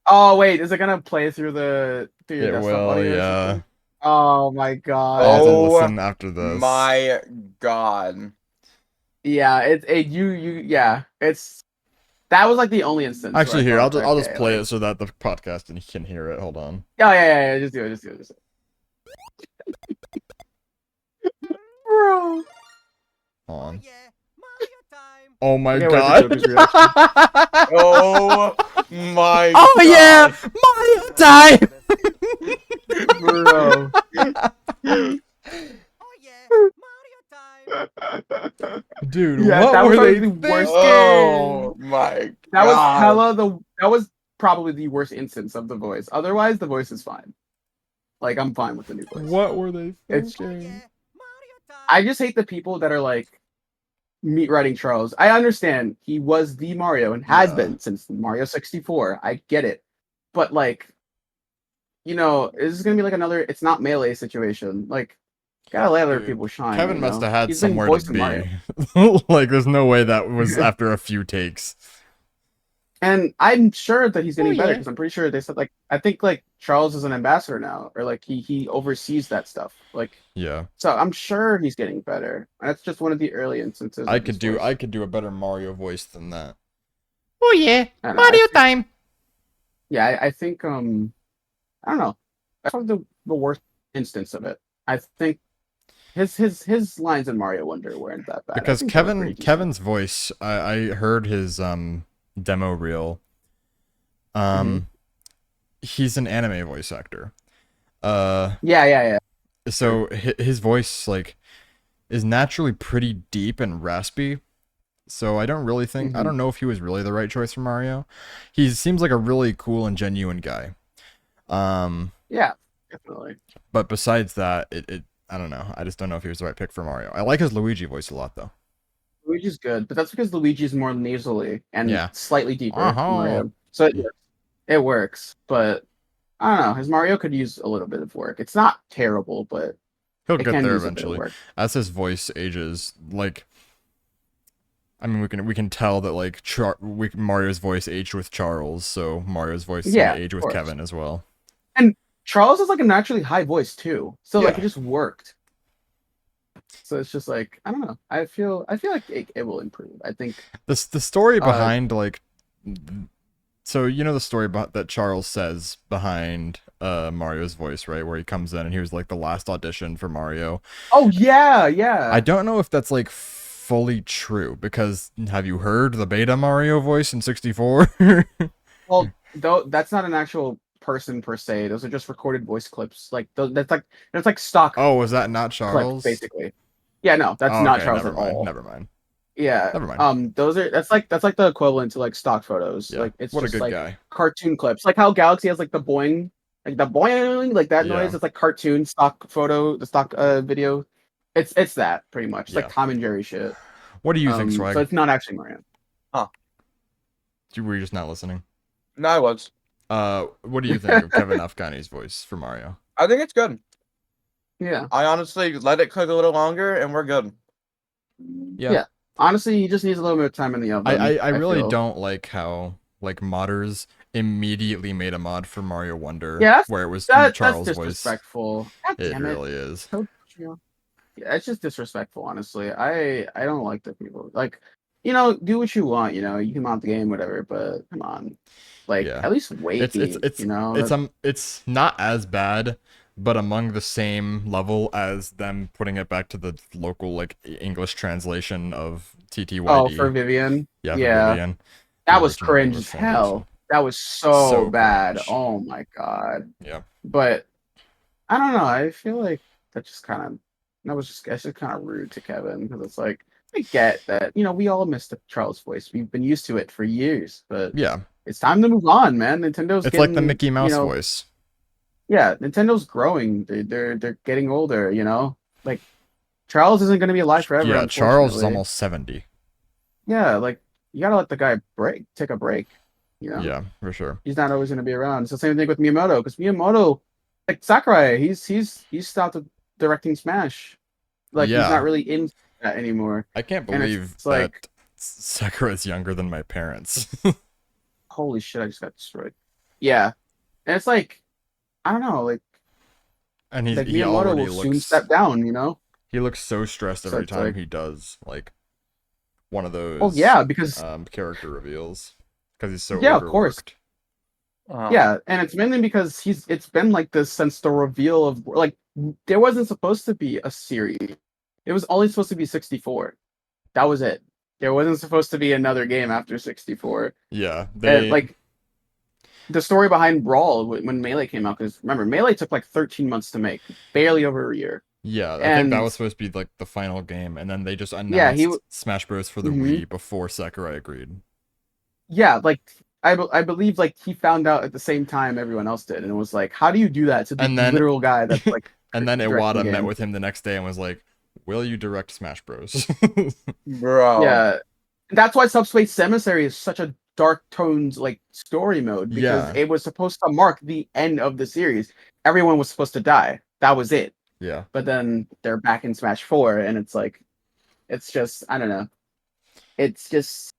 Oh wait, is it gonna play through your It desktop will. audio or Yeah. something? Oh my god. I'll have to Oh listen after this. My God. Yeah, yeah. That was like the only instance. where Actually, I here I'll thought, just okay, play like- it so that the podcast and he can hear it. Hold on. Yeah. Just do it. Bro. Hold on. Yeah, Mario time. Oh my Okay, where's the Joker's reaction? god. Oh my Oh God. yeah, Mario time. Bro. Oh yeah, Mario time. Dude, Yeah, what that were was they like the worst thinking? Oh my That was God. that was probably the worst instance of the voice. Otherwise, the voice is fine. Like, I'm fine with the new voice. What were they It's- Oh thinking? yeah, Mario time. I just hate the people that are like meat writing Charles. I understand he was the Mario and has Yeah. been since Mario 64. I get it. But like, this is gonna be like another it's not melee situation. Like, gotta let other Dude, people shine. Kevin must have had He's been somewhere voicing to Mario. be. Like, there's no way that was after a few takes. And I'm sure that he's getting Oh, better yeah. because I'm pretty sure they said like I think like Charles is an ambassador now, or like he oversees that stuff. Like, Yeah, so I'm sure he's getting better. And that's just one of the early instances. I of his could voice. do a better Mario voice than that. Oh yeah, I don't know, I Mario think- time. Yeah, I think I don't know. That's probably the worst instance of it. I think his lines in Mario Wonder weren't that bad. I Because think they were pretty decent. Kevin's voice, I heard his demo reel. He's an anime voice actor. Yeah. So his voice like is naturally pretty deep and raspy. So I don't really think I don't know if he was really the right choice for Mario. He seems like a really cool and genuine guy. Yeah, definitely. But besides that, it I don't know. I just don't know if he was the right pick for Mario. I like his Luigi voice a lot though. Luigi's good, but that's because Luigi's more nasally and Yeah. slightly deeper than Uh-huh. Mario. So it works, but I don't know. His Mario could use a little bit of work. It's not terrible, but He'll it get can there use a bit of eventually. work. As his voice ages, like I mean, we can tell that like Mario's voice aged with Charles, so Mario's voice is Yeah, gonna age of with course. Kevin as well. Charles is like a naturally high voice too, so like Yeah. it just worked. So it's just like I don't know. I feel like it will improve. I think The story Uh, behind like, so you know the story about that Charles says behind Mario's voice, right? Where he comes in and he was like the last audition for Mario. Oh yeah. I don't know if that's like fully true because have you heard the beta Mario voice in 64? Well, though that's not an actual person per se. Those are just recorded voice clips. Like that's like stock Oh, was that not clip, Charles? basically. Yeah, no, that's Oh, not okay, Charles never at mind, all. Never mind. Yeah. Never mind. That's like the equivalent to like stock photos. Yeah. Like it's what a just good like guy. cartoon clips. Like how Galaxy has like the boing, like that Yeah. noise. It's like cartoon stock photo, the stock video. It's that pretty much. It's Yeah. like Tom and Jerry shit. What do you think, SwaGh? So it's not actually Mario. Were you just not listening? No, I was. What do you think of Kevin Afghani's voice for Mario? I think it's good. Yeah. I honestly let it cook a little longer and we're good. Yeah. Honestly, he just needs a little bit of time in the oven. I really feel. don't like how like modders immediately made a mod for Mario Wonder Yeah, where it was that's Charles' voice. disrespectful. God It damn it. really is. So true. Yeah, it's just disrespectful, honestly. I don't like the people like, do what you want. You can mod the game, whatever. But come on, like Yeah. at least wait. It's not as bad, but among the same level as them putting it back to the local like English translation of TTYD. Oh, for Vivian. Yeah, for Yeah, Vivian. The that was original cringe English as hell. translation. That was so bad. cringe. Oh my god. Yeah. But I don't know. I feel like that just kind of that's just kind of rude to Kevin because it's like I get that we all miss the Charles voice. We've been used to it for years, but Yeah. it's time to move on, man. Nintendo's It's getting, like the Mickey Mouse voice. Yeah, Nintendo's growing. They're getting older. Like Charles isn't going to be alive forever. Yeah, Charles is unfortunately. almost 70. Yeah, like you gotta let the guy take a break. Yeah, for sure. He's not always going to be around. It's the same thing with Miyamoto because Miyamoto, like Sakurai, he's stopped directing Smash. Like he's Yeah. not really in that anymore. I can't And believe it's like- that Sakurai's younger than my parents. Holy shit! I just got destroyed. Yeah, and it's like I don't know, like And he Miyamoto already will soon looks step down. he looks so stressed So every it's time like- he does like one of those Oh yeah, because character reveals because he's so Yeah, of course. overworked. yeah, and it's mainly because it's been like this since the reveal of like there wasn't supposed to be a series. It was only supposed to be 64. That was it. There wasn't supposed to be another game after 64. Yeah, And like the story behind Brawl when Melee came out, because remember Melee took like 13 months to make, barely over a year. yeah, I think that and- was supposed to be like the final game, and then they just announced Yeah, he w- Smash Bros for the Mhm. Wii before Sakurai agreed. Yeah, like I believe like he found out at the same time everyone else did, and it was like, how do you do that to the And then- literal guy that's like And then directing Iwata the met game? with him the next day and was like, "Will you direct Smash Bros?" Bro. Yeah, that's why Subspace Emissary is such a dark toned like story mode because Yeah. it was supposed to mark the end of the series. Everyone was supposed to die. That was it. Yeah. But then they're back in Smash 4, and it's like, it's just I don't know. It's just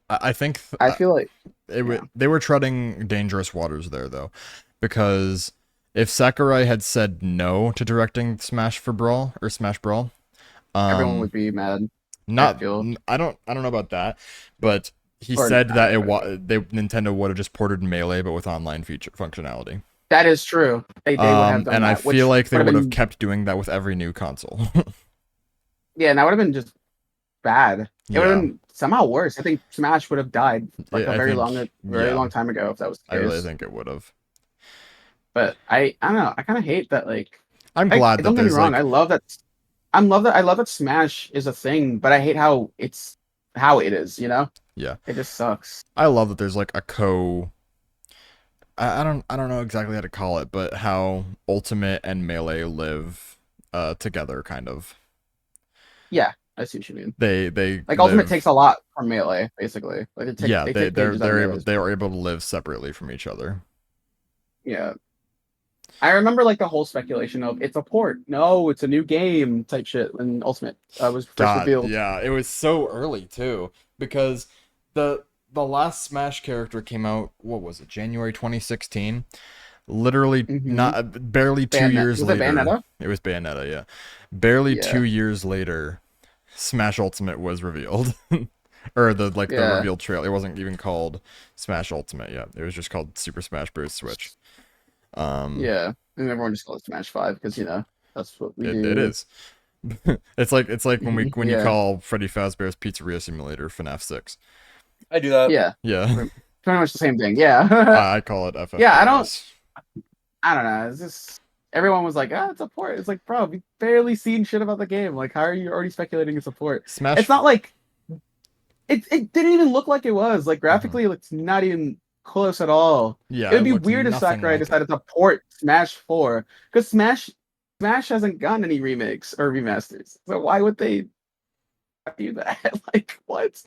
I think I feel like they were treading dangerous waters there though, because if Sakurai had said no to directing Smash Brawl, everyone would be mad. not feel. I don't know about that, but he Or said not, that but- Nintendo would have just ported Melee but with online feature functionality. That is true. They would have done and that. I feel like they would've would have been- kept doing that with every new console. Yeah, and that would have been just bad. It would Yeah. have been somehow worse. I think Smash would have died like Yeah, a I very think- yeah. long time ago if that was the I case. really think it would have. But I don't know. I kind of hate that. Like, I'm glad that don't get me there's wrong. like I love that. I love that Smash is a thing, but I hate how it is. Yeah. It just sucks. I love that there's like a I don't know exactly how to call it, but how Ultimate and Melee live together kind of. Yeah, I see what you mean. They Like Ultimate live- takes a lot from Melee, basically. Like they take, yeah, they they take they're pages out of they're Melee's. they are able to live separately from each other. Yeah. I remember like the whole speculation of it's a port. No, it's a new game type shit when Ultimate was first God, revealed. yeah, it was so early too because the last Smash character came out, what was it, January 2016? Literally Mhm. not barely 2 Bayonetta. years Was it later. Bayonetta? It was Bayonetta, yeah. Barely Yeah. 2 years later, Smash Ultimate was revealed. Or the Yeah. reveal trail. It wasn't even called Smash Ultimate yet. It was just called Super Smash Bros. Switch. Yeah, and everyone just calls it Smash 5 because that's what we do. It is. It's like when you Yeah. call Freddy Fazbear's Pizzeria Simulator FNAF 6. I do that. Yeah, Yeah. pretty much the same thing. Yeah, I call it FF. Yeah, I don't know. It's just everyone was like, it's a port. It's like, bro, we barely seen shit about the game. Like, how are you already speculating it's a port? Smash. It's not like it didn't even look like it was. Like graphically, it's not even close at all. Yeah. It would be looked weird if nothing Sakurai like it. decided to port Smash 4 because Smash hasn't gotten any remakes or remasters. So why would they do that? Like what?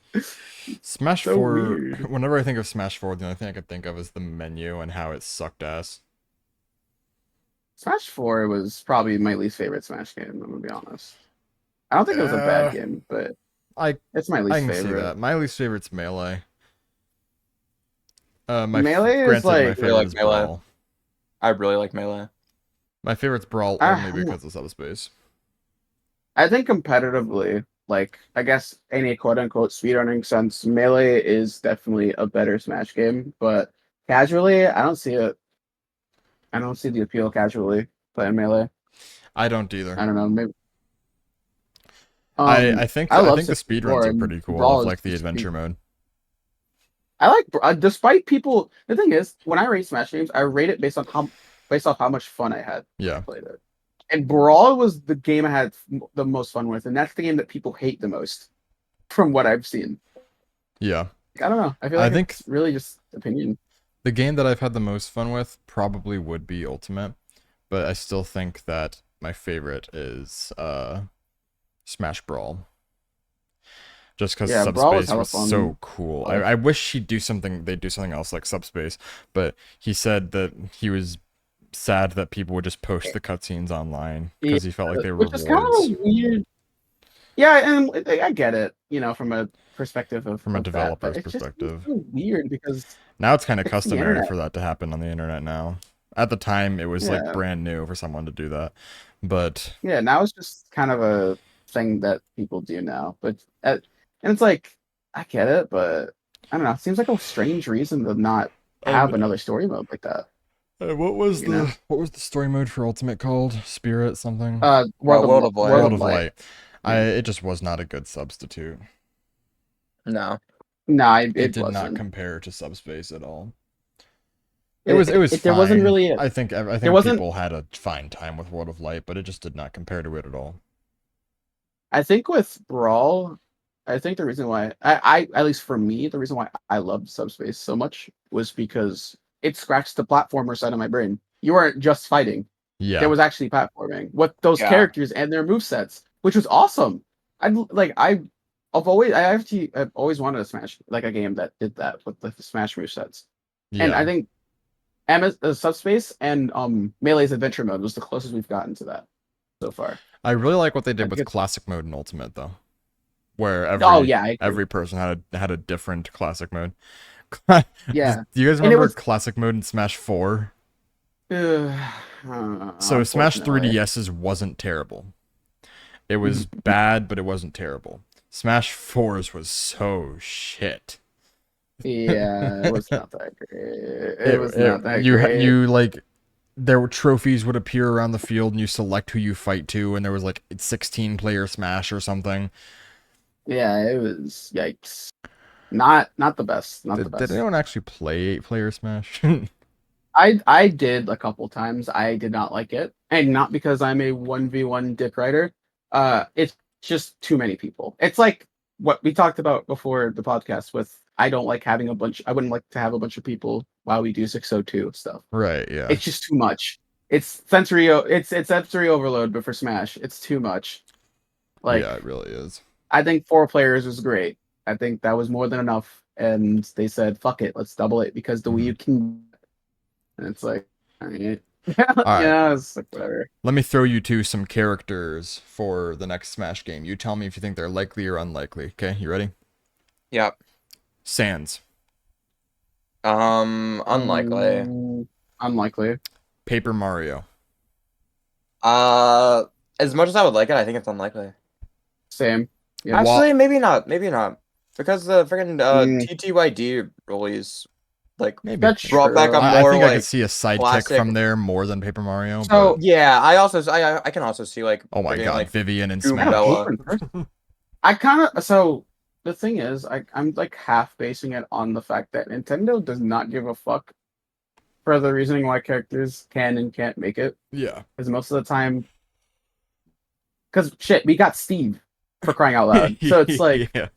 Smash so 4. weird. Whenever I think of Smash 4, the only thing I could think of is the menu and how it sucked ass. Smash 4 was probably my least favorite Smash game. I'm gonna be honest. I don't think it was a bad game, but I it's my I least can favorite. see that. My least favorite's Melee. Melee is granted, my like- Really favorite like is Melee. Brawl. I really like Melee. My favorite's Brawl Ah, only because of Subspace. I think competitively, like I guess any quote unquote speedrunning sense, Melee is definitely a better Smash game. But casually, I don't see it. I don't see the appeal casually playing Melee. I don't either. I don't know. Maybe. I think I love the speedruns 64 are and pretty cool Brawl of is like the just adventure mode. I like despite people. The thing is, when I rate Smash games, I rate it based off how much fun I had Yeah. played it. And Brawl was the game I had the most fun with, and that's the game that people hate the most, from what I've seen. Yeah. Like, I don't know. I feel I like think- it's really just opinion. The game that I've had the most fun with probably would be Ultimate, but I still think that my favorite is Smash Brawl. Just because Yeah, Brawl was Subspace hella was fun. so cool. I wish they'd do something else like Subspace, but he said that he was sad that people would just post the cutscenes online because he felt like they were Which is kind rewards of weird. Yeah, and I get it, from a perspective of from a of that, developer's but it's just perspective. so weird because Now it's kind of It's the customary internet. for that to happen on the internet now. At the time, it was like Yeah. brand new for someone to do that, but yeah, now it's just kind of a thing that people do now. And it's like I get it, but I don't know. It seems like a strange reason to not have another story mode like that. what was You know? the story mode for Ultimate called? Spirit something? World of Light. World of Light. It just was not a good substitute. No. No, It it did not wasn't. compare to Subspace at all. It was fine. There wasn't really. I think wasn't- people had a fine time with World of Light, but it just did not compare to it at all. I think with Brawl, I think the reason why I at least for me, the reason why I loved Subspace so much was because it scratched the platformer side of my brain. You weren't just fighting. Yeah. There was actually platforming with those Yeah. characters and their movesets, which was awesome. I've always wanted a Smash like a game that did that with the Smash movesets. Yeah. And I think Subspace and Melee's Adventure Mode was the closest we've gotten to that so far. I really like what they did I with guess- classic mode and ultimate though, where I agree. Every person had a different classic mode. yeah. Do you guys And it remember was- classic mode in Smash 4? So Smash Unfortunately. 3DS's wasn't terrible. It was bad, but it wasn't terrible. Smash 4's was so shit. Yeah, it was not that great. It was not that you great. you like there were trophies would appear around the field and you select who you fight to, and there was like 16 player Smash or something. Yeah, it was yikes. Not the best. Not the Did best. anyone actually play 8-player Smash? I did a couple times. I did not like it, and not because I'm a 1v1 dick rider. It's just too many people. It's like what we talked about before the podcast. With I don't like having a bunch. I wouldn't like to have a bunch of people while we do 602 stuff. Right, yeah. It's just too much. It's sensory. It's sensory overload, but for Smash, it's too much. Like yeah, it really is. I think 4 players was great. I think that was more than enough, and they said, "Fuck it, let's double it," because the Wii U can. And it's like, all right. right. Yeah, it's like whatever. Let me throw you to some characters for the next Smash game. You tell me if you think they're likely or unlikely. Okay, you ready? Yep. Sans. Unlikely. Unlikely. Paper Mario. As much as I would like it, I think it's unlikely. Same. Yeah. Actually, maybe not. Maybe not. Because the freaking Mm. TTYD release, like, Maybe. That's brought back true. a I more think I like. could see a sidekick classic- from there more than Paper Mario. So- but, Yeah, I can also see like. oh my freaking, god, like, Vivian and Doom Smash. Bella. I kind of so the thing is, I'm like half basing it on the fact that Nintendo does not give a fuck for the reasoning why characters can and can't make it. Yeah. Because most of the time, because shit, we got Steve for crying out loud. So it's like yeah.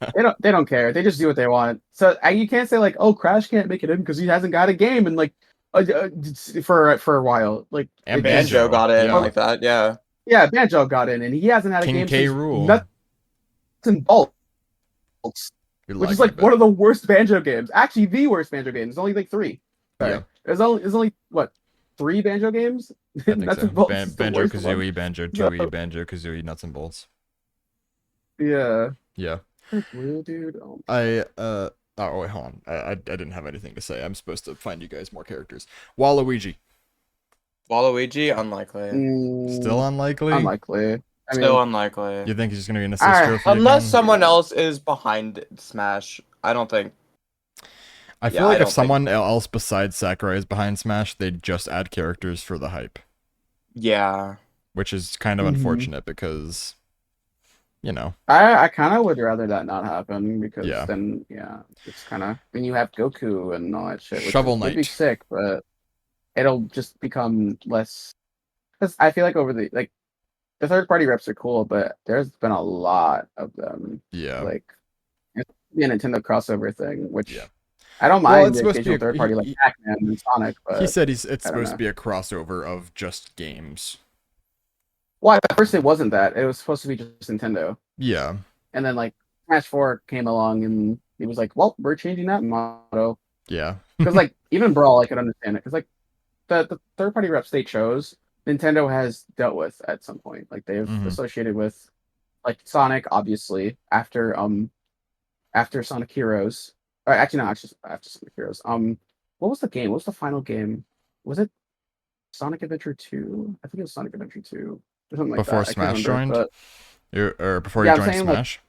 they don't care. They just do what they want. So you can't say like, oh, Crash can't make it in because he hasn't got a game and like for a while. Like And Banjo got in yeah. like that. Yeah. yeah, Banjo got in and he hasn't had a King game K. since Rool. Nuts and Bolts, You're which is liking like it. one of the worst Banjo games. Actually, the worst Banjo game. There's only like 3. Sorry. Yeah. There's only what 3 Banjo games. I think Nuts so. and Bolts is the Banjo worst one. Kazooie, Banjo Tooie, Banjo Kazooie, Nuts and Bolts. Yeah. Yeah. Blue dude. Oh. I Oh wait, hold on. I didn't have anything to say. I'm supposed to find you guys more characters. Waluigi. Waluigi, unlikely. Still unlikely. Unlikely. I Still mean, unlikely. You think he's gonna be an assist Alright, trophy Unless again? someone else is behind Smash, I don't think. I feel yeah, I like don't if someone else besides Sakurai is behind Smash, they'd just add characters for the hype, Yeah. which is kind of Mhm. unfortunate because, you know, I kind of would rather that not happen because Yeah. then it's kind of when you have Goku and all that shit, which Shovel would be Knight. sick, but it'll just become less. Because I feel like over the the third party reps are cool, but there's been a lot of them. yeah. Like it's be a Nintendo crossover thing, which Yeah. I don't Well, mind it's the supposed to be occasional third party like Pac-Man and Sonic, but He said it's I don't supposed to know. be a crossover of just games. Well, at first it wasn't that. It was supposed to be just Nintendo. Yeah. And then like Smash 4 came along and it was like, well, we're changing that motto. Yeah. Because like even Brawl, I could understand it. Because like the third party reps they chose, Nintendo has dealt with at some point. Like they've Mhm. associated with like Sonic, obviously, after Sonic Heroes. Or actually no, actually after Sonic Heroes. What was the game? What was the final game? Was it Sonic Adventure 2? I think it was Sonic Adventure 2. Or something like Before that. I can't Smash remember, joined? but Or before Yeah, you I'm joined saying, like- Smash?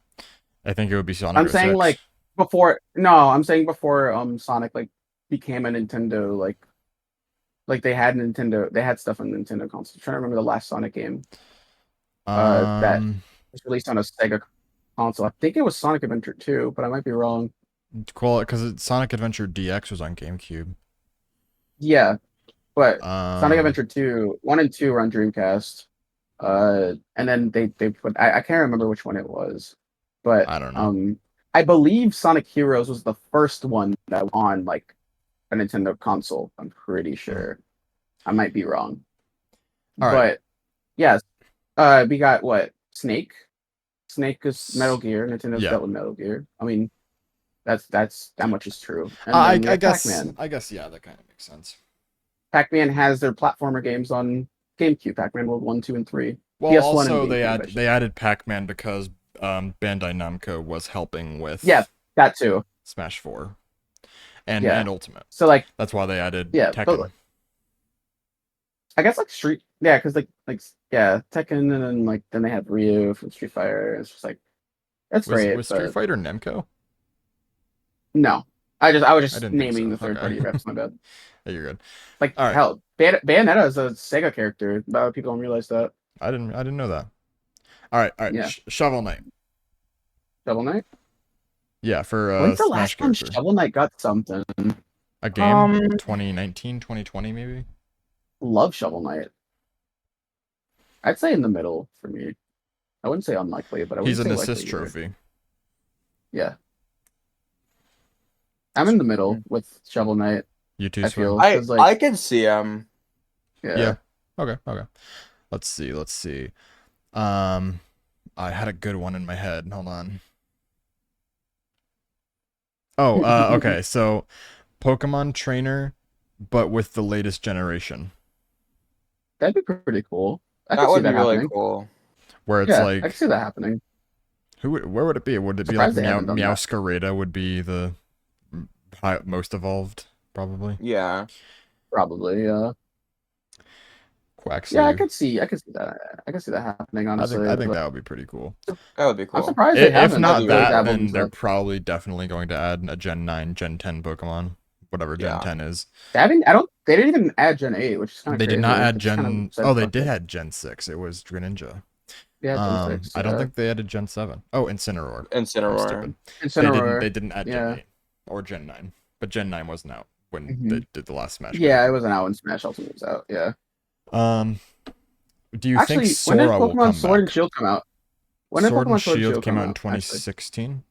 I think it would be Sonic I'm saying 06. like before I'm saying before Sonic like became a Nintendo like they had stuff on Nintendo console. I'm trying to remember the last Sonic game that was released on a Sega console. I think it was Sonic Adventure 2, but I might be wrong. Cool, because Sonic Adventure DX was on GameCube. Yeah, but Sonic Um, Adventure 2, 1 and 2 were on Dreamcast. And then they put I can't remember which one it was, but I don't know. I believe Sonic Heroes was the first one that was on like a Nintendo console. I'm pretty sure. I might be wrong. All right. But yes, we got what? Snake. Snake is Metal Gear. Nintendo's Yeah. dealt with Metal Gear. I mean, that much is true. And I then we have guess Pac-Man. Yeah, that kind of makes sense. Pac-Man has their platformer games on GameCube. Pac-Man World 1, 2, and 3. Well, PS1 also and GameCube, I should they added Pac-Man because Bandai Namco was helping with Yeah, that too. Smash 4 and Yeah. and Ultimate. So like, That's why they added Yeah, Tekken. but, I guess like because Tekken, and then then they have Ryu from Street Fighter. It's just like that's great. was Street but Fighter Nemco? No, I was I just didn't think naming so. the third Okay. party reps. My bad. Yeah, you're good. Like All right. hell, Bayonetta is a Sega character. A lot of people don't realize that. I didn't know that. All right. Yeah. Shovel Knight. Shovel Knight. Yeah, for When's the Smash last time character. Shovel Knight got something? A game? Um, 2019, 2020 maybe? Love Shovel Knight. I'd say in the middle for me. I wouldn't say unlikely, but I would He's say an likely assist either. trophy. Yeah. I'm in the middle with Shovel Knight. You too, I Swim? feel I 'cause, like, I can see him. Yeah. Okay. Let's see. I had a good one in my head. Hold on. Oh, okay. So, Pokemon trainer, but with the latest generation, That'd be pretty cool. I That could see would be that really happening. cool. where it's Yeah, I like, could see that happening. where would it be? Would it be like Surprised they haven't done that. Meowscarada would be the most evolved, probably? Yeah. Probably, yeah. Quaxly. Yeah, I could see that. I could see that happening, honestly. I think but that would be pretty cool. That would be cool. I'm surprised they If haven't. not really that, dabbled then in they're stuff. probably definitely going to add a Gen 9, Gen 10 Pokemon, whatever Gen Yeah. 10 is. They didn't even add Gen 8, which is kind of They crazy. did not add It's kind Gen. of sad Oh, they fuck did it. add Gen 6. It was Greninja. Yeah, Gen 6. I don't yeah. think they added Gen 7. Oh, Incineroar. I'm Incineroar. stupid. Incineroar. They didn't add Yeah. Gen 8 or Gen 9, but Gen 9 wasn't out when Mhm. they did the last Smash. Yeah, game. it wasn't out when Smash Ultimate was out. Yeah. Do you Actually, think when did Sora will Pokemon come Sword and back? Shield come out? When did Sword Pokemon and Sword and Shield Shield came come out in out? Actually? 2016.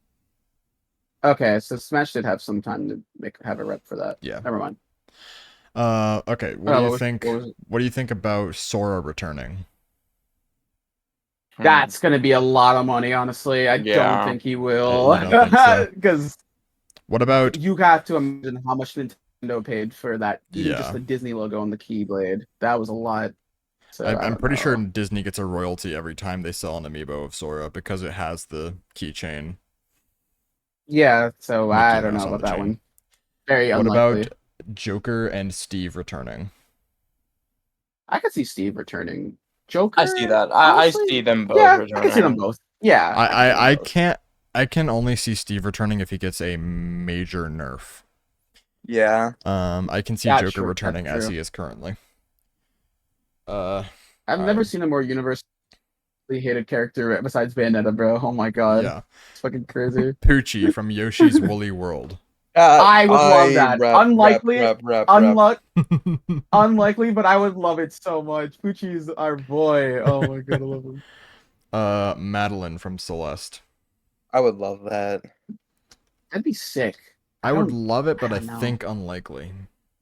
Okay, so Smash did have some time to have a rep for that. Yeah. Never mind. Okay. What do you what think? was it? What do you think about Sora returning? That's gonna be a lot of money, honestly. I Yeah. don't think he will. You don't think so? Because What about? you have to imagine how much Nintendo paid for that. Even Yeah. just the Disney logo on the Keyblade. That was a lot. So I I'm don't pretty sure know. Disney gets a royalty every time they sell an amiibo of Sora because it has the keychain. Yeah, so Mickey I don't Mouse know on about the that chain. one. Very What unlikely. about Joker and Steve returning? I could see Steve returning. Joker. I see that. I honestly, see them both yeah, I can see them returning. both. Yeah, can see them I both. can't. I can only see Steve returning if he gets a major nerf. Yeah. I can see That's Joker true, returning that's as true. he is currently. I've never seen a more universally hated character besides Bayonetta, bro. Oh my god, Yeah, it's fucking crazy. Poochie from Yoshi's Woolly World. I would love that. Unlikely, Rep. unlikely, but I would love it so much. Poochie's our boy. Oh my god, I love him. Madeline from Celeste. I would love that. That'd be sick. I would don't- love it, but I don't know. think unlikely.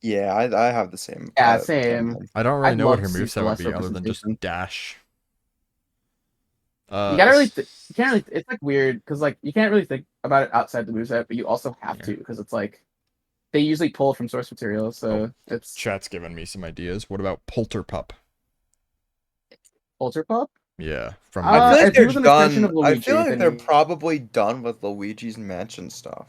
Yeah, I have the same. Yeah, same. I don't really I'd know what love her to see moveset would Celeste be other than just representation. dash. You gotta really, you can't really. It's like weird because like you can't really think about it outside the moveset, but you also have to because it's like they usually pull from source material, so it's Chat's given me some ideas. What about Polterpup? Polterpup. Yeah, from I feel if like he they're was an extension done. of I Luigi, feel like then they're he- probably done with Luigi's Mansion stuff.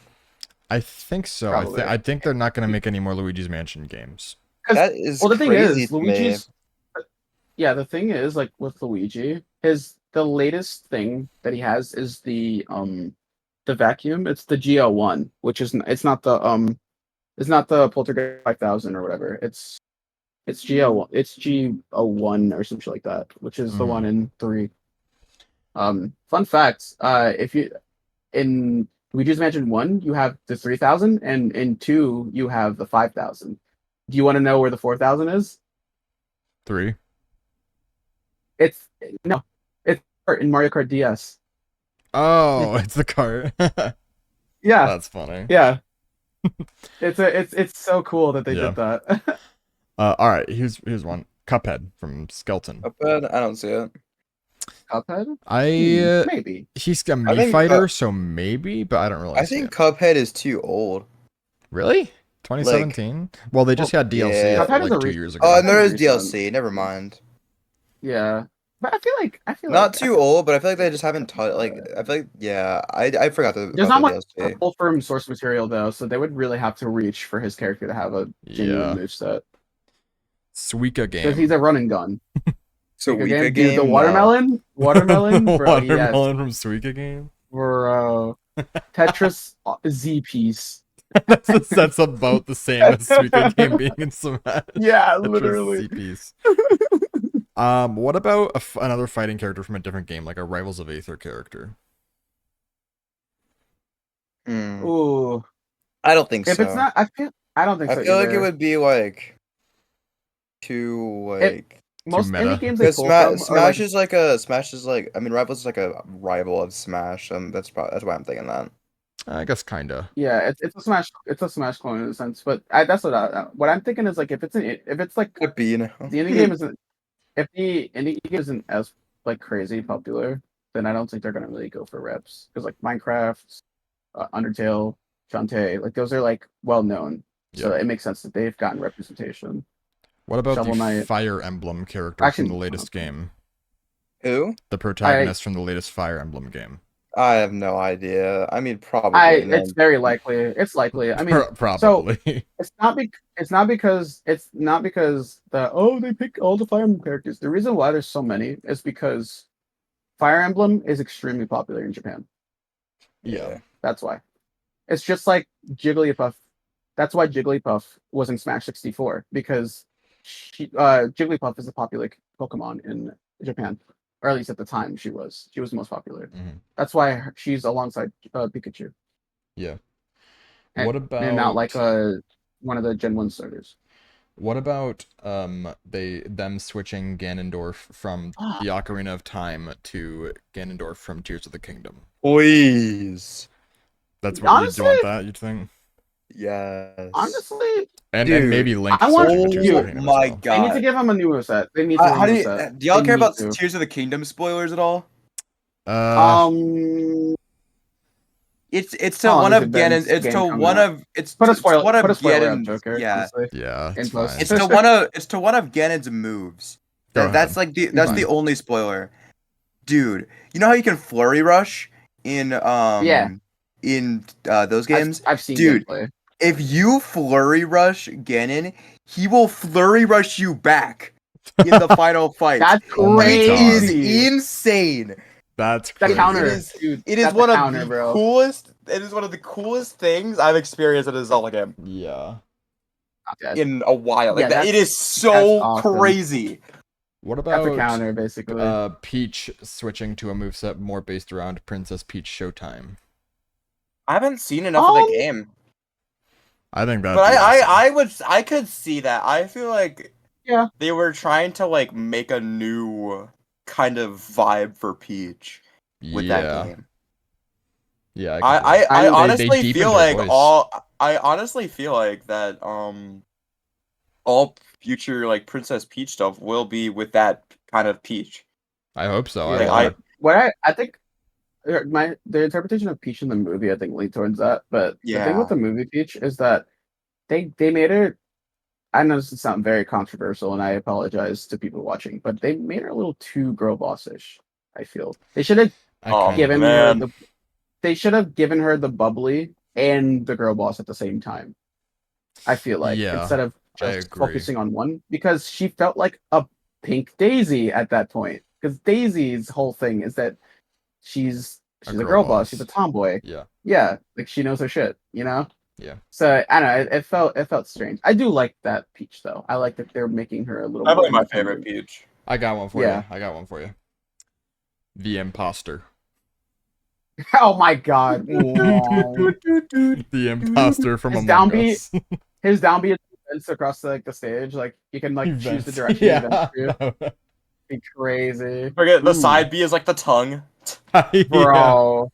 I think so. Probably. I think they're not going to make any more Luigi's Mansion games. That is Well, the thing crazy is, to me. Luigi's. Yeah, the thing is, like with Luigi, the latest thing that he has is the vacuum. It's the GL1, which is it's not the Poltergeist 5000 or whatever. It's GL1. It's G01 or something like that, which is the one in 3. Fun fact: if you in Luigi's Mansion 1, you have the 3000, and in 2, you have the 5000. Do you want to know where the 4000 is? 3. It's no, it's in Mario Kart DS. Oh, it's the cart. Yeah, That's funny. yeah. It's so cool that they Yeah. did that. All right, here's one. Cuphead from Skeleton. Cuphead, I don't see it. Cuphead? Maybe. He's a I Mii think, fighter, so maybe, but I don't really I see think it. Cuphead is too old. Really? 2017? Well, they just had DLC yeah. Cuphead is like a 2 re- years ago. Oh, and there is Recent. DLC. Never mind. Yeah, but I feel Not like too old, but I feel like they just haven't taught. Like I feel like I forgot there's about not the much DLC. pull from source material though, so they would really have to reach for his character to have a genuine Yeah. moveset. SwaGh Because he's game. a run and gun. So Suika Wika Dude, game. the No. watermelon, bro. Yes, Watermelon from SwaGh game. bro. Tetris Z piece. That's about the same as SwaGh game being in Smash. Yeah, Tetris literally. Z-piece. What about another fighting character from a different game, like a Rivals of Aether character? Ooh, I don't think if so. it's not, I don't think I so feel like either. it would be like too like Most meta. indie games they because pull from are Smash like, is like I mean Rivals is like a rival of Smash, and that's why I'm thinking that. I guess kinda. yeah, it's a Smash clone in a sense. But that's what I'm thinking is like if it's like Could be, you know. the indie game isn't if the indie game isn't as like crazy popular, then I don't think they're gonna really go for reps because like Minecraft, Undertale, Shantae, like those are like well known, so Yeah. it makes sense that they've gotten representation. What about Shovel the Knight. Fire Emblem character Actually, from the latest game? Who? The protagonist from the latest Fire Emblem game. I have no idea. I mean, probably. It's very likely. It's likely. I mean, Probably. it's not because they pick all the Fire Emblem characters. The reason why there's so many is because Fire Emblem is extremely popular in Japan. Yeah. That's why. It's just like Jigglypuff. That's why Jigglypuff was in Smash 64 because Jigglypuff is a popular Pokemon in Japan, or at least at the time she was. She was the most popular. Mhm. That's why she's alongside Pikachu. Yeah. And, What about and not like one of the Gen 1 starters. What about them switching Ganondorf from the Ocarina of Time to Ganondorf from Tears of the Kingdom? Please. That's what Honestly, you want that, you think? Yes. honestly, And Dude, maybe Link I want switching to Tears of the you- Kingdom as my well. they need to God. give him a new moveset. They need to How do you, reset. do y'all They care need about to. Tears of the Kingdom spoilers at all? It's to How long one has of it been Ganon. since It's game to come one out? of it's Put a it's spoiler. one of Put a spoiler up, Ganon's. Joker. Yeah, Honestly. yeah, it's Info. fine. it's to one of Ganon's moves. Go That's ahead. like that's the Fine. only spoiler, dude. You know how you can flurry rush in Yeah. in those games, I've seen dude. gameplay. If you flurry rush Ganon, he will flurry rush you back in the final fight. That's Oh my It God. is crazy. insane. That's The crazy. counter, It is- dude. It is that's one the of counter, the bro. coolest. It is one of the coolest things I've experienced in a Zelda game Yeah. That's in a while. Like Yeah, that, it is that's so awesome. crazy. What a about counter, basically. Peach switching to a moveset more based around Princess Peach Showtime? I haven't seen enough of the game, I think that. but I could see that. I feel like Yeah. they were trying to like make a new kind of vibe for Peach with that game. Yeah. I I mean, they honestly deepened feel her like voice. I honestly feel like that all future like Princess Peach stuff will be with that kind of Peach. I hope so. Yeah. I want What I think the interpretation of Peach in the movie, I think, lead towards that. But the thing with Yeah. the movie Peach is that they made it. I know this sounds very controversial, and I apologize to people watching, but they made her a little too girl bossish. I feel they should have Oh, given man. her the. They should have given her the bubbly and the girl boss at the same time. I feel like Yeah, instead of I just agree. focusing on one, because she felt like a pink Daisy at that point. Because Daisy's whole thing is that she's a girl boss. She's a tomboy. Yeah. Yeah, like she knows her shit, you know. Yeah. So I don't know. It felt strange. I do like that Peach though. I like that they're making her a little. Probably more my favorite independent. Peach. I got one for Yeah. you. I got one for you. The Imposter. Oh my god! Wow. The Imposter from His Among downbeat- Us. His downbeat events across the stage, like you can like choose the Events. direction. Yeah. Events be crazy. Forget the Ooh. side B is like the tongue. Yeah. Bro.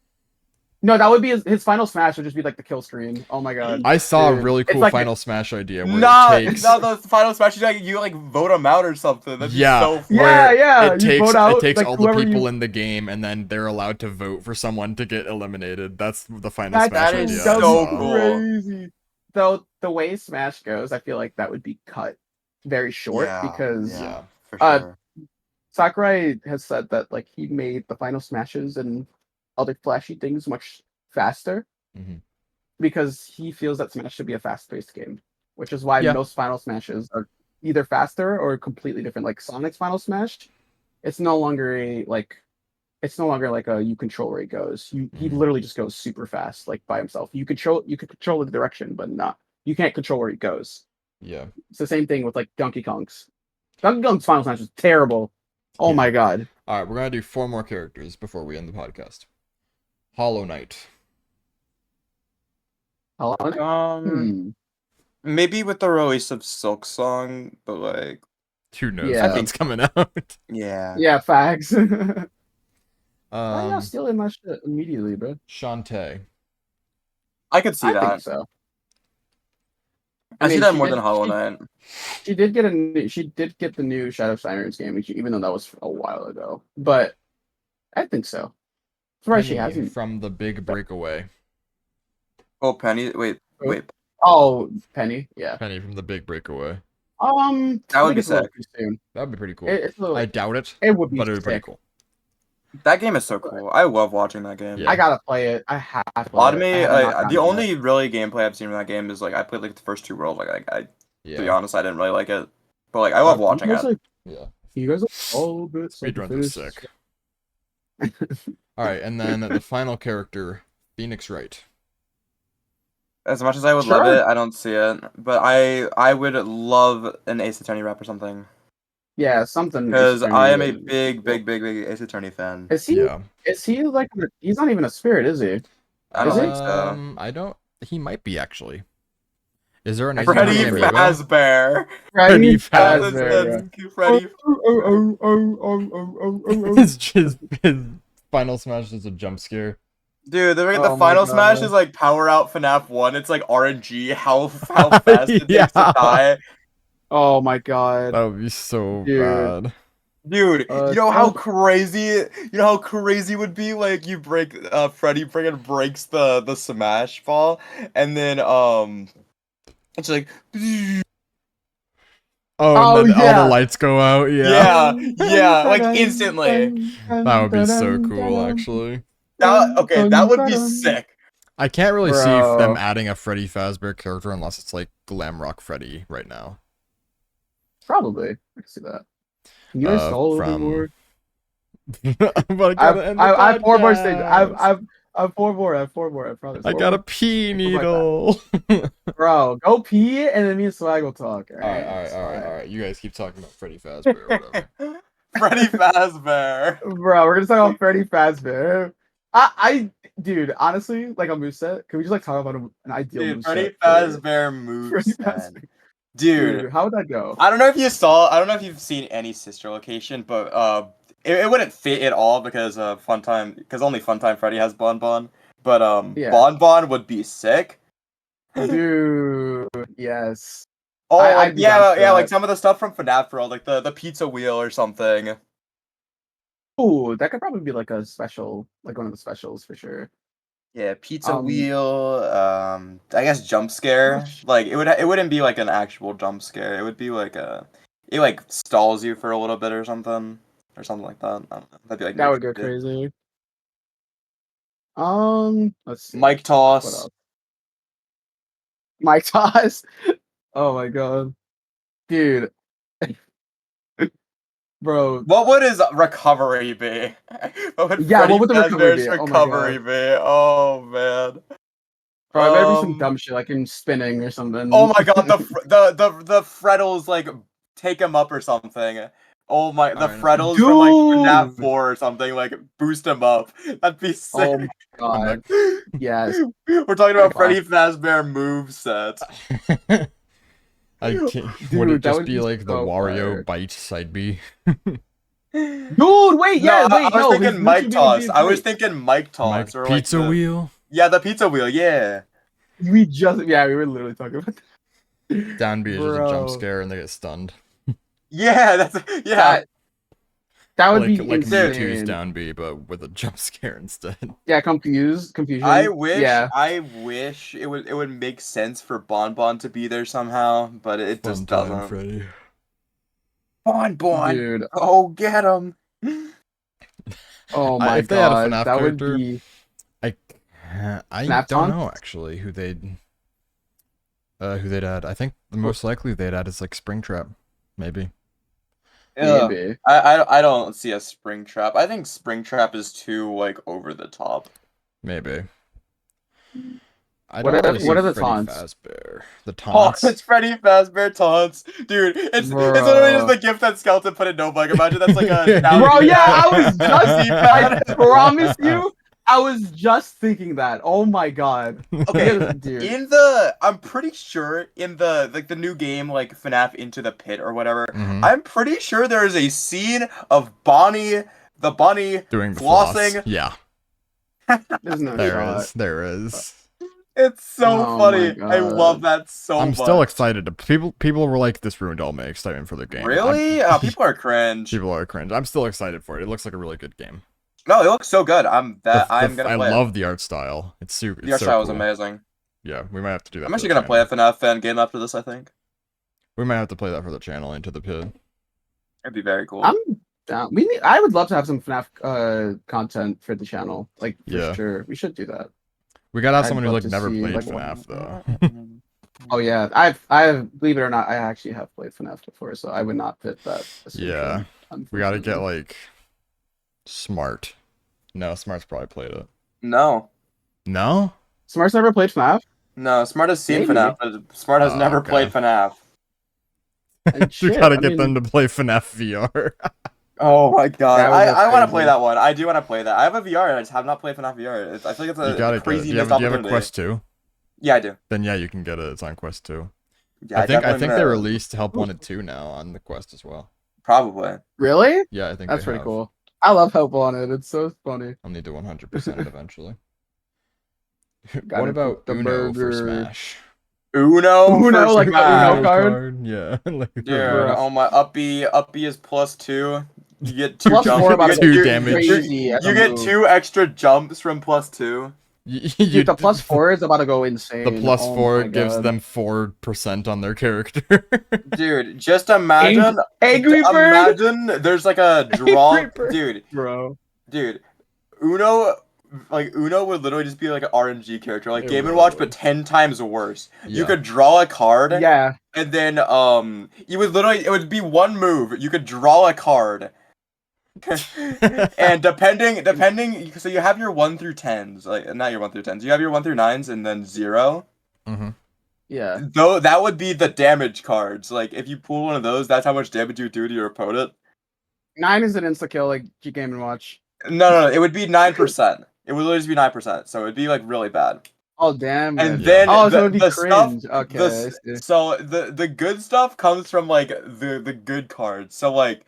No, that would be his final smash would just be like the kill screen. Oh my god. I saw a Dude, really it's cool like- Final Smash idea where Nah, it takes. no, the final smash you like vote them out or something. That'd Yeah. be so fun. Yeah, where yeah. It you takes vote out, it takes like, all the whoever people you... in the game, and then they're allowed to vote for someone to get eliminated. That's the Final That Smash is idea. I so saw. cool. crazy. Though the way Smash goes, I feel like that would be cut very short because Yeah. for Uh, sure. Sakurai has said that like he made the final smashes and other flashy things much faster Mhm. because he feels that Smash should be a fast-paced game, which is why Yeah. most final smashes are either faster or completely different. Like Sonic's final smash, it's no longer like a you control where he goes. He Mhm. literally just goes super fast, like by himself. You could control the direction, but you can't control where he goes. Yeah. It's the same thing with like Donkey Kong's. Donkey Kong's final smash was terrible. Oh Yeah. my god. All right, we're gonna do 4 more characters before we end the podcast. Hollow Knight. Hello? Hmm. Maybe with the release of Silk Song, but like, Who knows Yeah. when I that's coming out? yeah. Yeah, facts. Why y'all Um, stealing my shit immediately, bro? Shantae. I could see I that. think so. I see mean, that she more did- than Hollow she- Knight. She did get the new Shadow Sirens game, even though that was a while ago. But I think so. Surprised she Penny hasn't. from the Big Breakaway. Oh, Penny. Wait. Oh, Penny. Yeah. Penny from the Big Breakaway. I That would think be it's a little sick. too soon. That would be pretty cool. It's a little. I doubt it, It would be but it would be pretty sick. cool. That game is so cool. I love watching that game. Yeah. I gotta play it. I have to A play lot of it. me, I have not gotten the it only really gameplay I've seen from that game is like I played like the first 2 worlds. Like to be Yeah. honest, I didn't really like it, but like I yet. love watching you it. guys Are, Yeah. you guys are all good. Speedruns are sick. All right, and then the final character, Phoenix Wright. As much as I would love Sure. it, I don't see it. But I would love an Ace Attorney rep or something Yeah, something. because I am a extremely- big Ace Attorney fan. Is he? Yeah. Is he like? He's not even a spirit, is he? I don't Is he? think so. I don't. He might be actually. Is there an Ace Freddy Attorney amiibo? Fazbear. Freddy Fazbear. That's Freddy. his final smash is a jump scare. Dude, the Oh my final smash God. is like power out FNAF 1. It's like RNG, how fast it Yeah. takes to die. Oh my god. That would be so Dude. bad. Dude, Uh, you know how oh. crazy it would be like you break Freddy friggin' breaks the smash ball and then it's like Oh, and then all yeah. the lights go out. Yeah. yeah, like instantly. That would be so cool, actually. That would be sick. I can't really see Bro. them adding a Freddy Fazbear character unless it's like Glam Rock Freddy right now. Probably. I can see that. Can you install a little bit from- more? But I gotta end the I have 4 more stages. podcast. I've 4 more. I have 4 more. I promise. I 4 got a more. pee Something like that. needle. Bro, go pee, and then me and SwaGh will talk. all right. You guys keep talking about Freddy Fazbear or whatever. Freddy Fazbear. Bro, we're gonna talk about Freddy Fazbear. Dude, honestly, like a moveset, can we just like talk about an ideal Dude, moveset? Freddy for- Fazbear Freddy moveset. Fazbear. Dude, Dude, how would that go? I don't know if you've seen any sister location, but it wouldn't fit at all because only Funtime Freddy has Bon Bon. But Yeah. Bon Bon would be sick. Dude, yes. Oh, I'd be down for yeah, like that. some of the stuff from FNAF World, like the pizza wheel or something. Ooh, that could probably be like a special, like one of the specials for sure. Yeah, pizza Um, wheel. I guess jump scare. Like it wouldn't be like an actual jump scare. It would be like it like stalls you for a little bit or something like that. I don't know. That'd be like That would go good. crazy. Let's see. Mike What toss. else? Mike toss. Oh my god, dude, bro. What would his recovery be? What would Yeah, Freddy what would the recovery Fazbear's be? Oh my recovery be? Oh man. Bro, it better be some Um, dumb shit like him spinning or something. Oh my god, the Freddles like take him up or something. Oh my, the Alright. Freddles from like FNAF Dude! 4 or something, like boost him up. That'd be sick. Oh my god, yes. We're talking about Wow. Freddy Fazbear moveset. I can't, Dude, would it that just would be be like the so Wario fire. bite side B? Dude, wait, yeah, No, wait, I no. was his thinking Mike YouTube video toss. would be I was great. thinking Mike Like toss or pizza like the, wheel? Yeah, the pizza wheel. Yeah. We were literally talking about that. Down B is just a jump Bro. scare and they get stunned. Yeah, That would like be Mewtwo's insane. down B, but with a jump scare instead. Yeah, confusion. I wish Yeah, it would make sense for Bon Bon to be there somehow, but it just Fun time, doesn't. Freddy. Bon Bon. dude. Oh, get him. Oh my If they had a god, FNAF that would character, be. I FNAF don't taunt? know actually who they'd add. I think the most likely they'd add is like Springtrap, maybe. Ugh. Maybe. I don't see a Springtrap. I think Springtrap is too like over the top. Maybe. I What don't are- really see what are the Freddy taunts? Fazbear. The Oh, taunts. it's Freddy Fazbear taunts, dude. It's literally just Bro. the gift that Skeleton put in No Bug. Imagine that's like a Bro, yeah, I was just I promise you, I was just thinking that. Oh my god. Okay, Dude. I'm pretty sure in the like the new game like FNAF Into the Pit or whatever. Mhm. I'm pretty sure there is a scene of Bonnie the bunny Doing the flossing. floss. Yeah, There's no there shot. is. There is. It's so Oh funny. my I love that so I'm much. still excited. People were like, this ruined all my excitement for the game. Really? People are cringe. People are cringe. I'm still excited for it. It looks like a really good game. No, it looks so good. I'm gonna I play it. love the art style. It's super. The art so style was cool. amazing. Yeah, we might have to do that. I'm for actually the gonna play a channel. FNAF fan game after this, I think. We might have to play that for the channel, Into the Pit. It'd be very cool. I'm down. I would love to have some FNAF content for the channel. Like for Yeah. sure. We should do that. We gotta have I'd someone who love like to never see, played like, FNAF though. Oh yeah. I've believe it or not, I actually have played FNAF before, so I would not fit that Yeah. description, We gotta get unfortunately. like Smart. No, Smart's probably played it. No. No? Smart's never played FNAF? No, Smart has seen Maybe. FNAF, but Smart has Oh, never okay. played FNAF. And You shit, gotta I get mean, them to play FNAF VR. Oh my god. That was I want to crazy. play that one. I do want to play that. I have a VR, I just have not played FNAF VR. I feel like it's You a gotta get it. crazy Do missed you have a opportunity. Quest 2? Yeah, I do. Then yeah, you can get it. It's on Quest 2. Yeah, I think definitely they will. released Help Wanted 2 now on the Quest as well. Probably. Really? Yeah, I think That's they pretty have. cool. I love Help on it. It's so funny. I'll need to 100% it eventually. Gotta What about cook the Uno for burger. Smash? Uno, Uno, for like the Smash. Uno card? Yeah. like Dude, Bro. oh my, up B is +2. You get 2 Plus jumps. 4 about to to Two be damage. crazy. as You a get move. 2 extra jumps from +2. Dude, the plus 4 is about to go insane. The plus Oh 4 my gives God. them 4% on their character. Dude, just imagine. Angry Bird, Imagine there's like a draw. Angry Bird. Dude, bro. dude. Uno like Uno would literally just be like an RNG character, like It Game and really Watch, would. but 10 times worse. You Yeah. could draw a card, Yeah. and then you would literally it would be one move. You could draw a card. And depending, so you have your 1 through 10s, like not your 1 through 10s. You have your 1 through 9s, and then 0. Mm-hmm. Yeah. Though that would be the damage cards. Like if you pull one of those, that's how much damage you do to your opponent. 9 is an insta kill like Game and Watch. No, it would be 9%. It would literally just be 9%. So it'd be like really bad. Oh damn And it. then Oh, so the, it would be the cringe. stuff, Okay. the, I s- see. so the good stuff comes from like the good cards. So like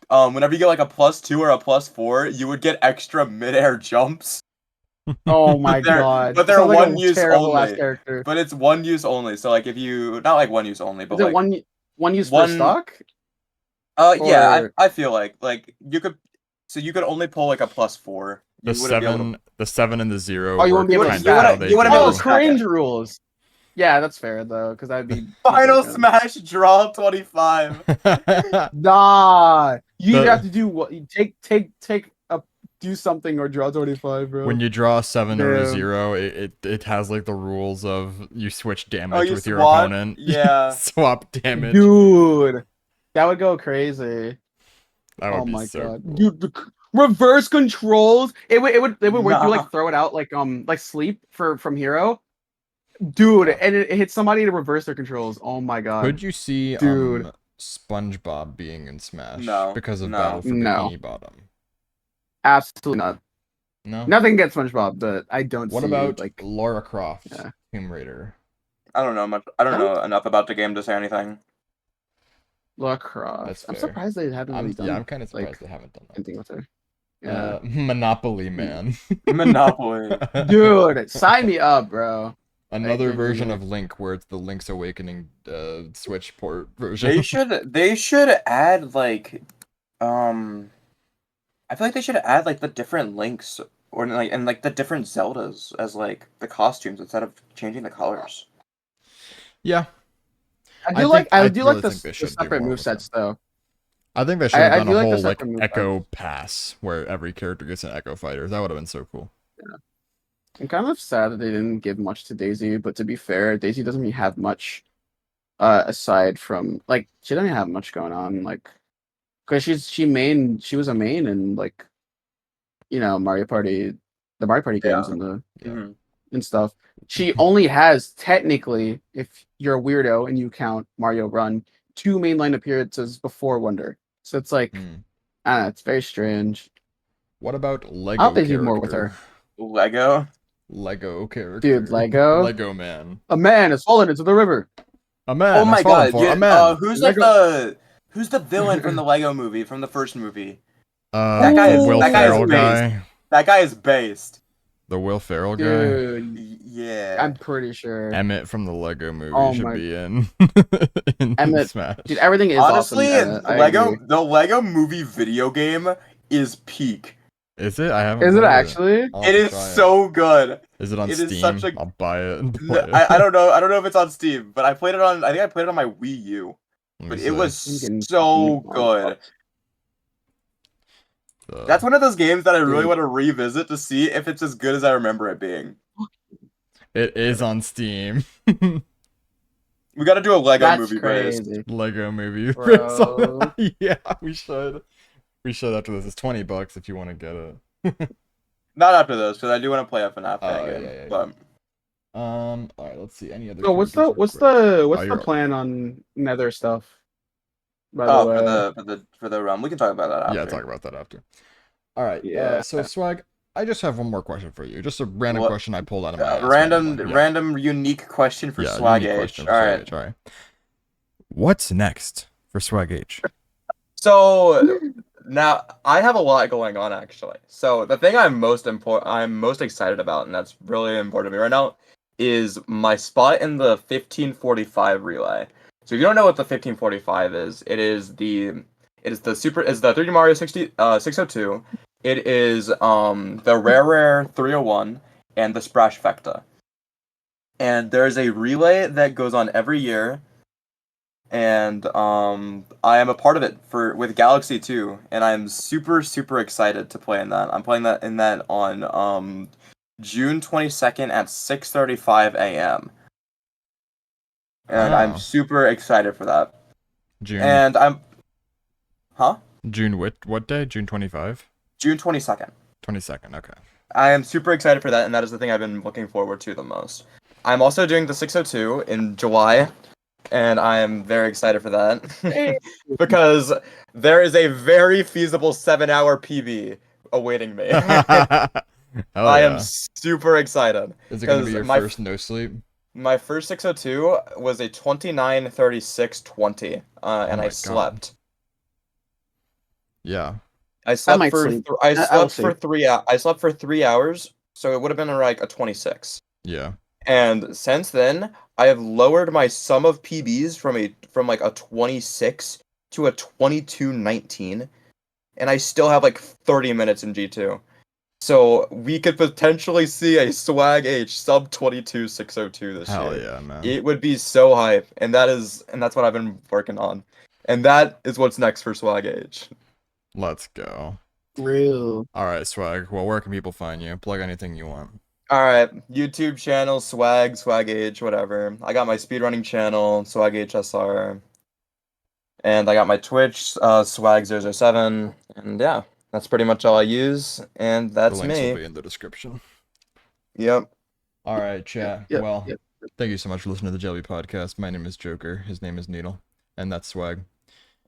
whenever you get like a +2 or a +4, you would get extra midair jumps. Oh my They're- god. but they're Sounds like one a use terrible ass only. character. But it's 1 use only. So like if you not like 1 use only, but Is it like one use one- for stock? yeah, or- I feel like you could only pull like a +4. The You wouldn't be able to- 7, the 7 and the 0. Oh, you wouldn't be work able to kind stack. of how You they wouldn't do. be able Oh, to stack cringe it. rules. Yeah, that's fair though, because that'd be Final broken. Smash draw 25. Nah, you The- either have to do what? Do something or draw 25, bro. When you draw a 7 or a Damn. 0, it has like the rules of you switch damage you with your swap? opponent. Yeah. Swap damage. Dude, that would go crazy. That would Oh be my so god, cool. dude, reverse controls. It would work. You Nah. like throw it out like sleep from hero. Dude, and it hits somebody to reverse their controls. Oh my god. Could you see Dude. SpongeBob being in Smash No, because of no. Battle for No. Bikini Bottom? Absolutely not. No. Nothing against SpongeBob, but I don't What see about like Lara Croft, Yeah. Tomb Raider? I don't know much. I don't know enough about the game to say anything. Lacrosse. That's I'm fair. surprised they haven't really done I'm kind of surprised like, they haven't done that. anything with her. Yeah. Monopoly Man. Monopoly. Dude, sign me up, bro. Another version genuinely- of Link where it's the Link's Awakening Switch port version. They should add like I feel like they should add like the different links or like and like the different Zeldas as like the costumes instead of changing the colors. Yeah, I I do like think- I I do like really the, think they the should do separate more with movesets though. I think they should have I done do a like the whole like second move Echo Pass where every character gets an Echo Fighter. That would have been so cool. I'm kind of sad that they didn't give much to Daisy, but to be fair, Daisy doesn't really have much aside from like she doesn't have much going on like because she was a main in like Mario Party, the Mario Party games Yeah. and the Mhm. and stuff. She only has technically, if you're a weirdo and you count Mario Run, 2 mainline appearances before Wonder. So it's like, Hmm. I don't know, it's very strange. What about Lego? I hope they do more with character? her. Lego. Lego character. Dude, Lego? Lego Man. A man has fallen into the river. A man. Oh my has fallen god! for Yeah, a man. who's the villain from the Lego movie from the first movie? that guy the is- Will that guy is Ferrell based. guy. That guy is based. The Will Ferrell guy. Dude, Yeah. I'm pretty sure. Emmett from the Lego movie Oh should my- be in, in Emmett- Smash. Dude, everything is Honestly, awesome. I Lego agree. the Lego movie video game is peak. Is it? I haven't. Is it played actually? I'll have It to is try it. so good. Is it on it Steam? is such a- I'll buy it and play it. I don't know. I don't know if it's on Steam, but I played it on. I think I played it on my Wii U. Let me But see. it was Thinking so Steam. good. Uh, That's one of those games that I really Dude. want to revisit to see if it's as good as I remember it being. It is on Steam. We got to do a Lego That's movie based. crazy. Lego movie. Bro. Yeah, we should. We should after this. It's $20 if you want to get it. Not after this, because I do want to play a FNAF Oh, game. yeah. But All right. Let's see. Any other? So what's characters the real quick? the plan on Nether stuff? By oh, the way, for the we can talk about that after. Yeah, talk about that after. All right. Yeah. So SwaGh, I just have one more question for you. Just a random What? question I pulled out of my ass. Random unique question for yeah, SwaGh. unique question All for right. SwaGh. All right. What's next for SwaGh? So now I have a lot going on actually. So the thing I'm most excited about, and that's really important to me right now, is my spot in the 1545 relay. So if you don't know what the 1545 is, it is the 3D Mario 602. It is the Rare 301 and the Sprashfecta. And there's a relay that goes on every year. and I am a part of it with Galaxy 2, and I'm super excited to play in that. I'm playing that on June 22nd at 6:35 a.m. And I'm Wow. super excited for that. June. And June what day? June 25? June 22nd. 22nd. Okay. I am super excited for that, and that is the thing I've been looking forward to the most. I'm also doing the 602 in July, and I am very excited for that because there is a very feasible 7-hour PB awaiting me. Hell I yeah. am super excited. Is it gonna be 'cause your my first no sleep? My first 602 was a 29:36:20, and my I God. slept. Yeah. I slept might for sleep. I I will slept for sleep. 3 I slept for 3 hours, so it would have been like a 26. Yeah. And since then, I have lowered my sum of PBs from like a 26 to a 22:19, and I still have like 30 minutes in G2. So we could potentially see a SwaGh H sub 22:602 this Hell year. yeah, man. It would be so hype, and that's what I've been working on. And that is what's next for SwaGh H. Let's go. Real. All right, SwaGh. Well, where can people find you? Plug anything you want. Alright, YouTube channel, SwaGh H, whatever. I got my speedrunning channel, SwaGh HSR. And I got my Twitch, SwaGh007. And yeah, that's pretty much all I use. And The that's links will be me. in the description. Yep. All right, chat. Yep, Well, yep. thank you so much for listening to the JLB Podcast. My name is Joker. His name is Needle. And that's SwaGh.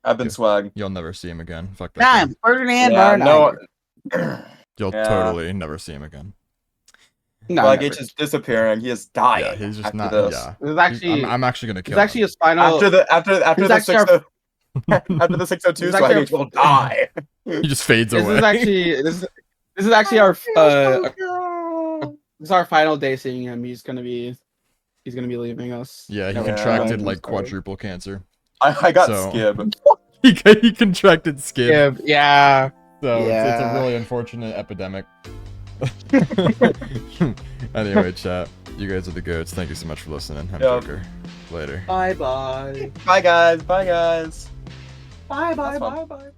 I've been SwaGh. You'll never see him again. Fuck that. Time. guy. Ferdinand Yeah, no. You'll Yeah. totally never see him again. No, SwaGh never. H is disappearing. He is dying. Yeah, he's just after not. this. Yeah. This is actually. I'm actually gonna kill It's actually him. his final. After the This is actually 602 after the 602, This is actually SwaGh H will die. He just fades This away. is actually this is actually our this is our final day seeing him. He's gonna be leaving us. Yeah, he Yeah. contracted I'm like sorry. quadruple cancer. I got So- skib. He contracted skib. Yeah. So it's a Yeah. really unfortunate epidemic. Anyway, chat. You guys are the goats. Thank you so much for listening. I'm Yeah. Joker. Later. Bye bye. Bye guys. Bye guys. Bye That's fun. bye.